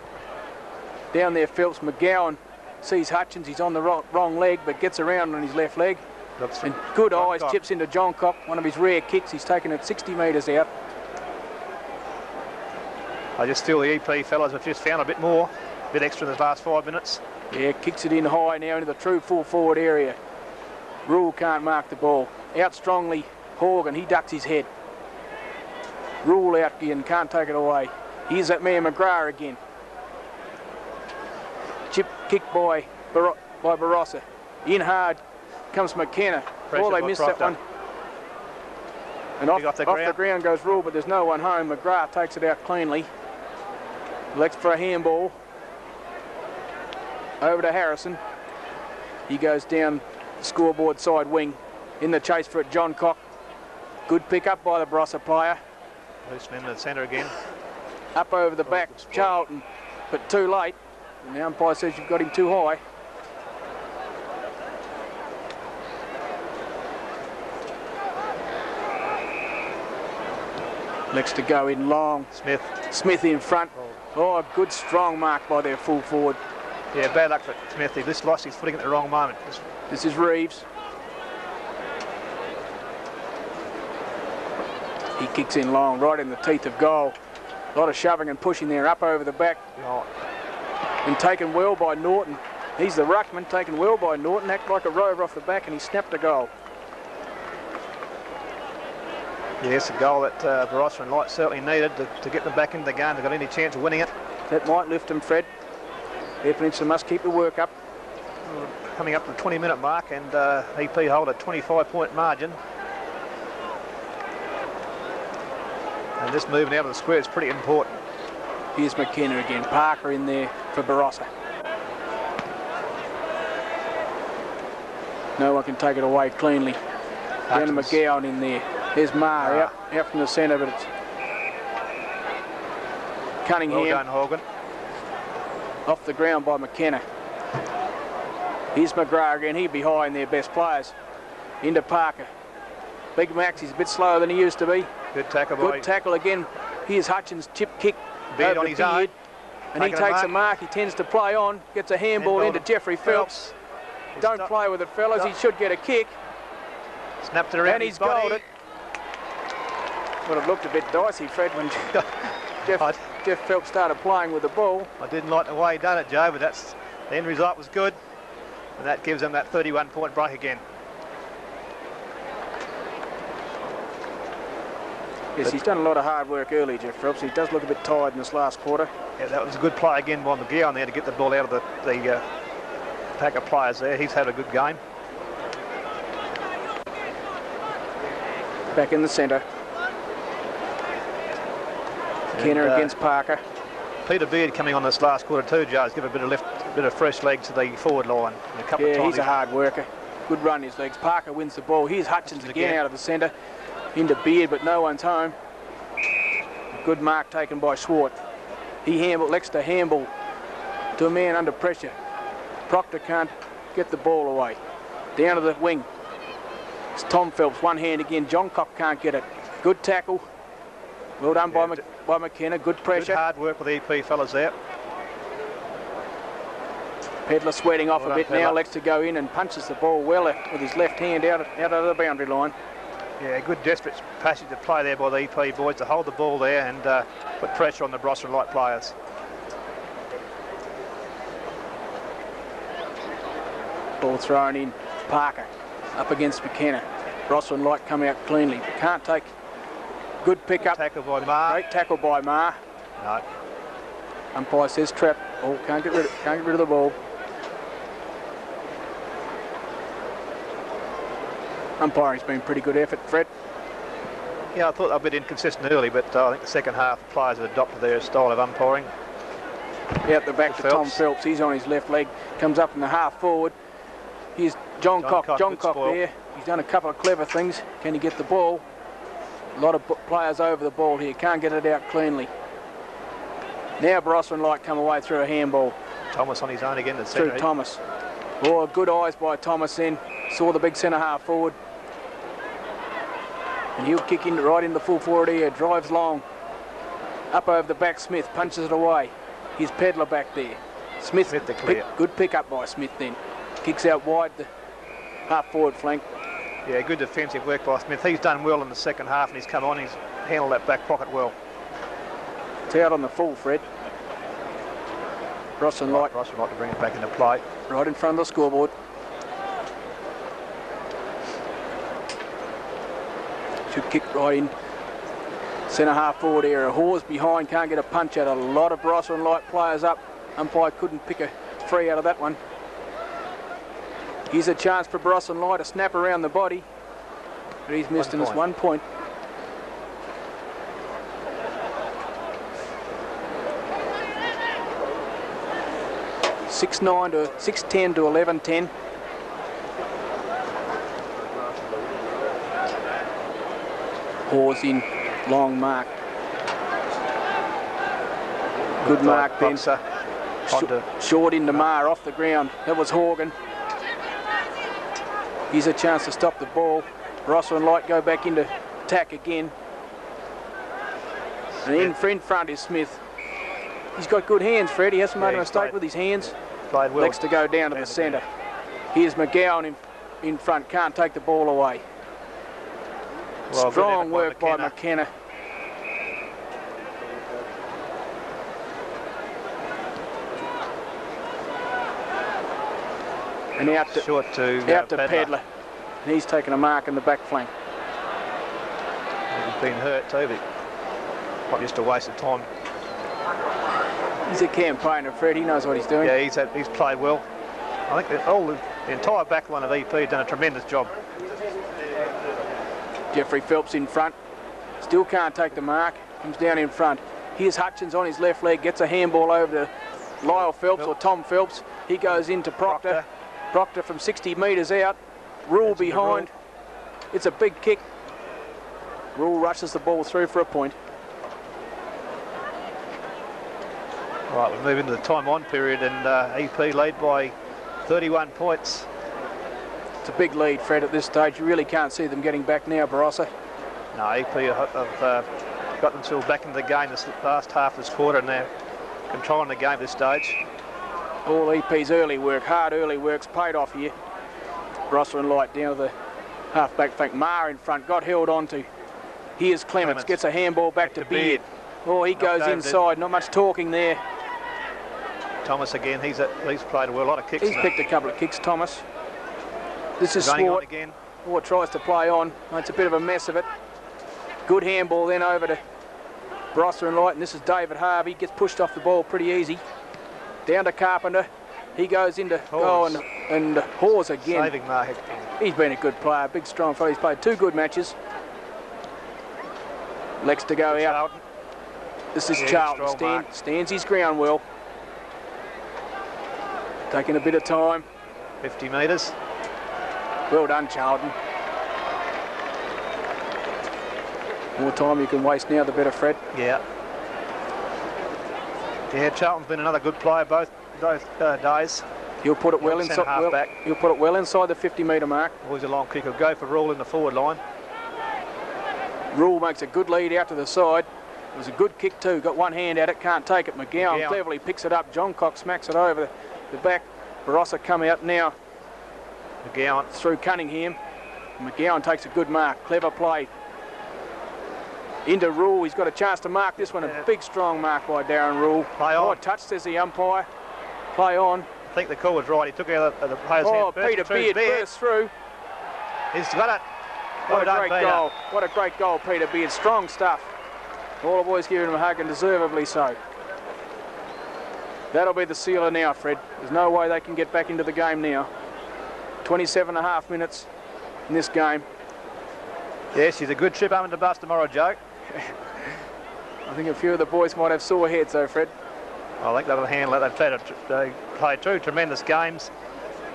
Down there, Phelps. McGowan sees Hutchins. He's on the wrong leg, but gets around on his left leg. And good eyes, chips into Johncock. One of his rare kicks. He's taken it 60 metres out. I just feel the EP fellas have just found a bit more. A bit extra in the last 5 minutes. Yeah, kicks it in high now into the true full forward area. Rule can't mark the ball. Out strongly, Horgan. He ducks his head. Rule out again, can't take it away. Here's that man McGrath again. Chip kick by Barossa. In hard comes McKenna. Oh, they missed that one. And off the ground goes Rule, but there's no one home. McGrath takes it out cleanly. Elects for a handball. Over to Harrison. He goes down the scoreboard side wing. In the chase for it, John Cock. Good pick up by the Barossa player. Loose men in the centre again. Up over the back, Charlton, but too late. And the umpire says you've got him too high. Next to go in long. Smith in front. Oh, a good strong mark by their full forward. Yeah, bad luck for Smith. He just lost his footing at the wrong moment. This is Reeves. He kicks in long, right in the teeth of goal. A lot of shoving and pushing there, up over the back. Oh. And taken well by Norton. He's the ruckman, taken well by Norton, acted like a rover off the back, and he snapped a goal. Yes, a goal that Barossa and Light certainly needed to get them back into the game. They've got any chance of winning it. That might lift them, Fred. Eyre Peninsula must keep the work up. Coming up to the 20-minute mark, and EP hold a 25-point margin. And this moving out of the square is pretty important. Here's McKenna again. Parker in there for Barossa. No one can take it away cleanly. Down to McGowan in there. There's Marr out from the centre, but it's Cunningham. Well done, Hogan. Off the ground by McKenna. Here's McGrath again. He'll be high in their best players. Into Parker. Big Max, he's a bit slower than he used to be. Good tackle, Good tackle again. Here's Hutchins' chip kick. Beard on his own. And he takes a mark. He tends to play on. Gets a handball into Jeffrey Phelps. Don't play with it, fellas. He should get a kick. Snapped it around and he's goaled it. Would have looked a bit dicey, Fred, when Jeff Phelps started playing with the ball. I didn't like the way he done it, Joe, but the end result was good. And that gives them that 31-point break again. Yes, he's done a lot of hard work early, Jeff Phelps. He does look a bit tired in this last quarter. Yeah, that was a good play again by McGowan there to get the ball out of the pack of players there. He's had a good game. Back in the centre. Kenner against Parker. Peter Beard coming on this last quarter too, Joe. He's given a bit of fresh leg to the forward line. And a couple of times he's a hard worker. Good run his legs. Parker wins the ball. Here's Hutchins again out of the centre. Into Beard, but no one's home. Good mark taken by Swart. He elects to handball to a man under pressure. Proctor can't get the ball away. Down to the wing. It's Tom Phelps, one hand again. John Cock can't get it. Good tackle. Well done by McKenna. Good pressure. Good hard work with the EP fellas there. Pedler sweating off a bit now. Elects to go in and punches the ball well with his left hand out of the boundary line. Yeah, good desperate passage of play there by the EP boys to hold the ball there and put pressure on the Barossa and Light players. Ball thrown in. Parker up against McKenna. Barossa and Light come out cleanly. Can't take. Good pick up. Tackle by Marr. Great tackle by Marr. No. Umpire says trap. Oh, can't get rid of the ball. Umpiring's been pretty good effort, Fred. Yeah, I thought they were a bit inconsistent early, but I think the second half the players have adopted their style of umpiring. Out the back to Tom Phelps. He's on his left leg. Comes up in the half forward. Here's John Cock. John Cock there. He's done a couple of clever things. Can he get the ball? A lot of players over the ball here. Can't get it out cleanly. Now Barossa and Light come away through a handball. Thomas on his own again. Through Thomas. Oh, good eyes by Thomas then. Saw the big centre half forward. And he'll kick in right in the full forward area. Drives long. Up over the back, Smith punches it away. Here's Pedler back there. Smith the clear. Good pick up by Smith then. Kicks out wide the half forward flank. Yeah, good defensive work by Smith. He's done well in the second half and he's come on. He's handled that back pocket well. It's out on the full, Fred. Barossa and Light. Barossa and Light to bring it back into play. Right in front of the scoreboard. Should kick right in. Centre half forward area. Hawes behind, can't get a punch out. A lot of Barossa and Light players up. Umpire couldn't pick a free out of that one. Here's a chance for Barossa and Light to snap around the body. But he's missed in this 1 point. (6-10 to 11-10). Pause in, long mark. Good mark then. Short into Mar, off the ground. That was Horgan. Here's a chance to stop the ball. Barossa and Light go back into attack again. And in front is Smith. He's got good hands, Fred. He hasn't made a mistake with his hands. Played well. Next to go down to the centre. Here's McGowan in front. Can't take the ball away. Well, strong work by McKenna. And out to Pedler. And he's taken a mark in the back flank. He's been hurt too, but not just a waste of time. He's a campaigner, Fred. He knows what he's doing. Yeah, he's played well. I think the entire back line of EP has done a tremendous job. Jeffrey Phelps in front. Still can't take the mark. Comes down in front. Here's Hutchins on his left leg. Gets a handball over to Lyle Phelps or Tom Phelps. He goes into Proctor. Proctor from 60 metres out. Rule behind. It's a big kick. Rule rushes the ball through for a point. Right, we move into the time on period, and EP lead by 31 points. It's a big lead, Fred, at this stage. You really can't see them getting back now, Barossa. No, EP have got themselves back into the game this last half of this quarter, and they're controlling the game at this stage. All EP's early work, hard early work's paid off here. Barossa and Light down to the half-back flank. Marr in front, got held onto. Here's Clements, gets a handball back to Beard. Oh, he goes inside, not much talking there. Thomas again, he's played well, a lot of kicks. He's picked a couple of kicks, Thomas. This is Swart. Again. Swart tries to play on. It's a bit of a mess of it. Good handball then over to Barossa and Light, and this is David Harvey. Gets pushed off the ball pretty easy. Down to Carpenter. He goes into and Hawes again. Saving mark. He's been a good player, big strong fellow. He's played 2 good matches. Legs to go out. This is Charlton. Stands his ground well. Taking a bit of time. 50 metres. Well done, Charlton. More time you can waste now, the better, Fred. Yeah. Yeah, Charlton's been another good player both days. He'll put it well inside. He'll put it well inside the 50-metre mark. Always a long kick. He'll go for Rule in the forward line. Rule makes a good lead out to the side. It was a good kick too. Got one hand at it. Can't take it. McGowan cleverly picks it up. John Cox smacks it over the back. Barossa come out now. McGowan through Cunningham. McGowan takes a good mark. Clever play. Into Rule. He's got a chance to mark this one. A big strong mark by Darren Rule. Play on. Oh, touch, says the umpire. Play on. I think the call was right. He took out the player's hand. Oh, Peter Beard burst through. He's got it. What a great goal. What a great goal, Peter Beard. Strong stuff. All the boys giving him a hug, and deservedly so. That'll be the sealer now, Fred. There's no way they can get back into the game now. 27.5 minutes in this game. Yes, he's a good trip home in the bus tomorrow, Joe. I think a few of the boys might have sore heads though, Fred. I think they'll handle it. They played 2 tremendous games.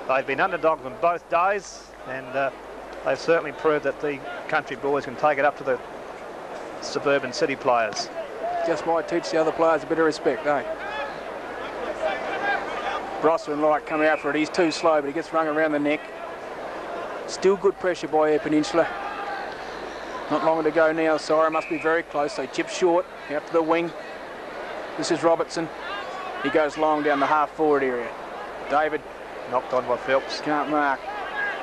They've been underdogs on both days, and they've certainly proved that the country boys can take it up to the suburban city players. Just might teach the other players a bit of respect, eh? Barossa and Light come out for it. He's too slow, but he gets rung around the neck. Still good pressure by Eyre Peninsula. Not long to go now. Sire must be very close. They chip short out to the wing. This is Robertson. He goes long down the half-forward area. David knocked on by Phelps. Can't mark.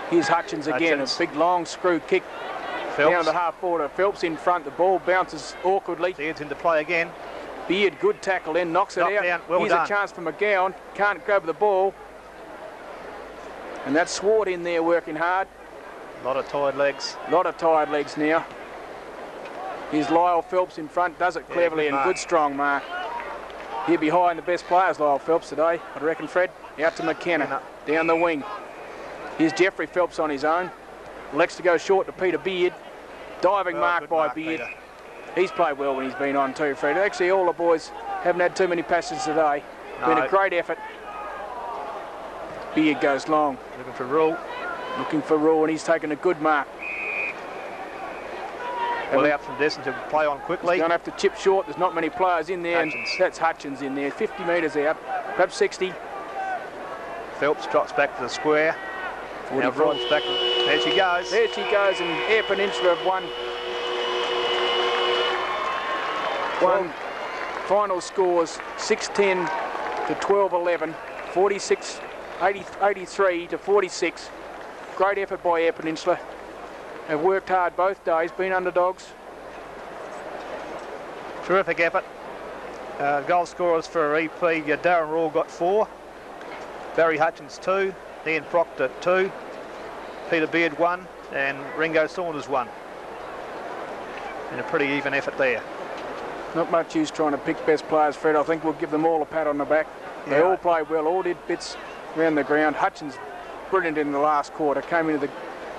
Here's Hutchins again. A big long screw kick down the half-forward. Phelps in front. The ball bounces awkwardly. Beard's into play again. Beard, good tackle in, knocks it out. Here's a chance for McGowan. Can't grab the ball. And that's Swart in there working hard. A lot of tired legs. A lot of tired legs now. Here's Lyle Phelps in front, does it cleverly, and good strong mark. Here behind the best players, Lyle Phelps today, I reckon, Fred. Out to McKenna, down the wing. Here's Jeffrey Phelps on his own. Elects to go short to Peter Beard. Diving mark by Beard. Peter. He's played well when he's been on too, Fred. Actually, all the boys haven't had too many passes today. Been a great effort. Beard goes long. Looking for Rule. Looking for Rule, and he's taken a good mark. without some distance to play on quickly. He's going to have to chip short. There's not many players in there. And that's Hutchins in there. 50 metres out, perhaps 60. Phelps trots back to the square. Now Broad's back. There she goes. There she goes, and Eyre Peninsula have won. Final scores 6-10 to 12-11, 83 to 46. Great effort by Eyre Peninsula. They've worked hard both days, been underdogs. Terrific effort. Goal scorers for EP, Darren Raw got 4, Barry Hutchins 2, Ian Proctor 2, Peter Beard 1, and Ringo Saunders 1. And a pretty even effort there. Not much use trying to pick best players, Fred. I think we'll give them all a pat on the back. Yeah. They all played well, all did bits around the ground. Hutchins, brilliant in the last quarter, came into the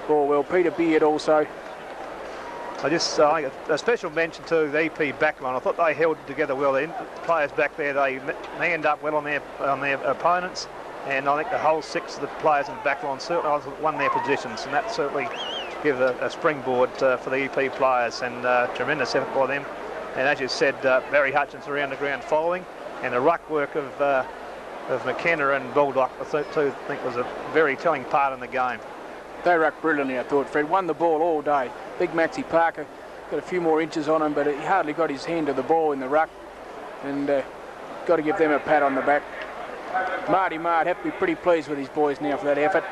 ball well. Peter Beard also. I a special mention to the EP backline. I thought they held together well. The players back there, they manned up well on their opponents, and I think the whole 6 of the players in the backline certainly won their positions, and that certainly gives a springboard for the EP players, and tremendous effort by them. And as you said, Barry Hutchins around the ground following, and the ruck work of McKenna and Baldock, I think was a very telling part in the game. They rucked brilliantly, I thought, Fred. Won the ball all day. Big Maxie Parker got a few more inches on him, but he hardly got his hand to the ball in the ruck. And got to give them a pat on the back. Marty Mart have to be pretty pleased with his boys now for that effort.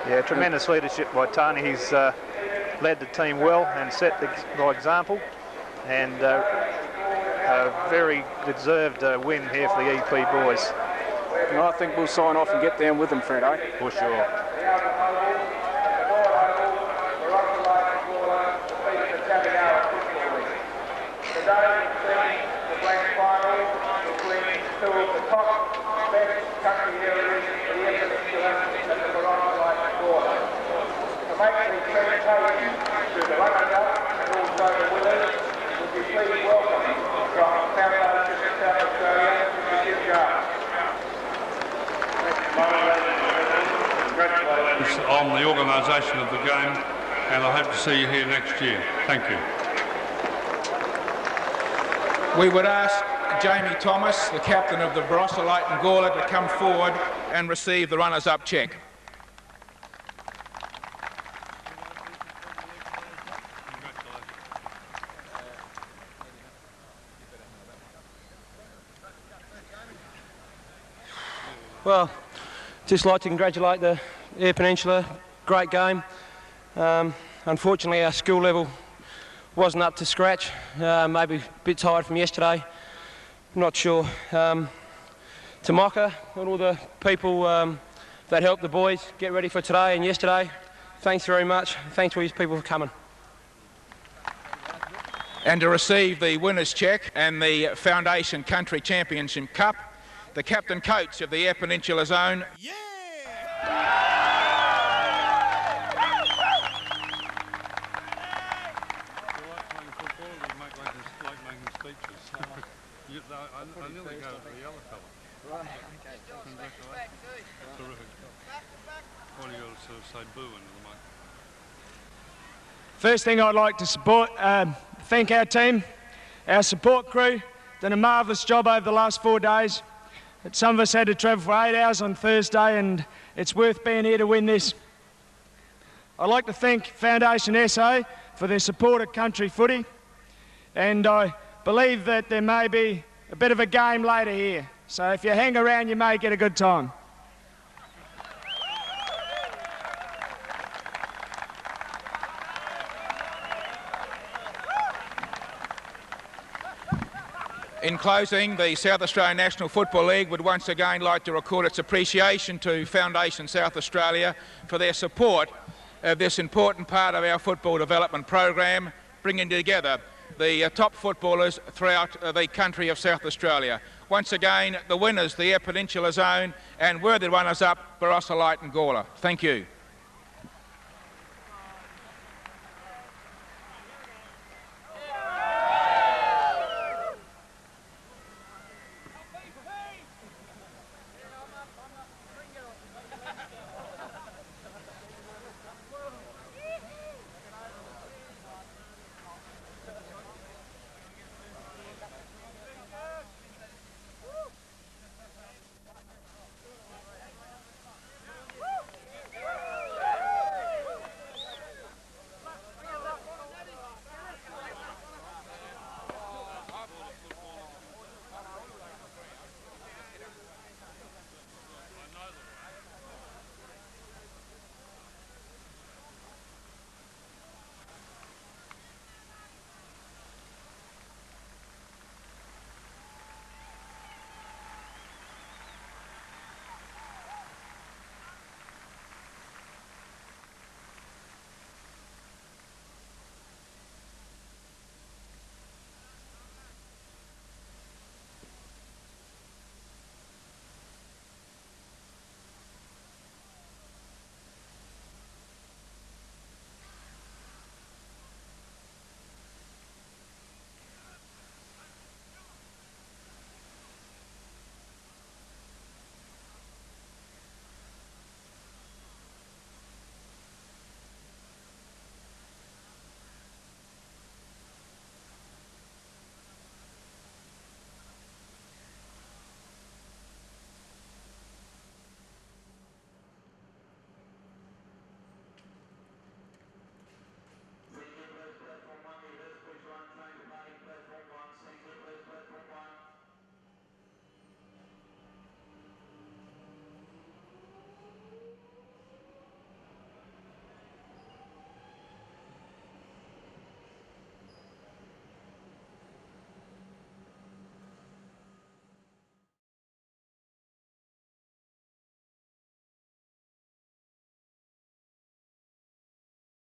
Yeah, tremendous leadership by Tony. He's led the team well and set by example. And a very deserved win here for the EP boys. And I think we'll sign off and get down with them, Fred, eh? For sure. On the organisation of the game, and I hope to see you here next year. Thank you. We would ask Jamie Thomas, the captain of the Barossa, and Gawler, to come forward and receive the runners-up cheque. Well, just like to congratulate the Eyre Peninsula. Great game. Unfortunately, our skill level wasn't up to scratch. Maybe a bit tired from yesterday. Not sure. To Mocha and all the people that helped the boys get ready for today and yesterday, thanks very much. Thanks to all these people for coming. And to receive the winner's cheque and the Foundation Country Championship Cup, the captain coach of the Eyre Peninsula Zone. Yeah! I nearly go for the yellow colour. Right, okay. Terrific. Why do you got to sort of say boo into the mic? First thing I'd like to thank our team, our support crew, done a marvellous job over the last 4 days. Some of us had to travel for 8 hours on Thursday, and it's worth being here to win this. I'd like to thank Foundation SA for their support of country footy, and I believe that there may be a bit of a game later here. So if you hang around, you may get a good time. In closing, the South Australian National Football League would once again like to record its appreciation to Foundation South Australia for their support of this important part of our football development program, bringing together the top footballers throughout the country of South Australia. Once again, the winners, the Eyre Peninsula Zone, and worthy runners-up, Barossa and Gawler. Thank you.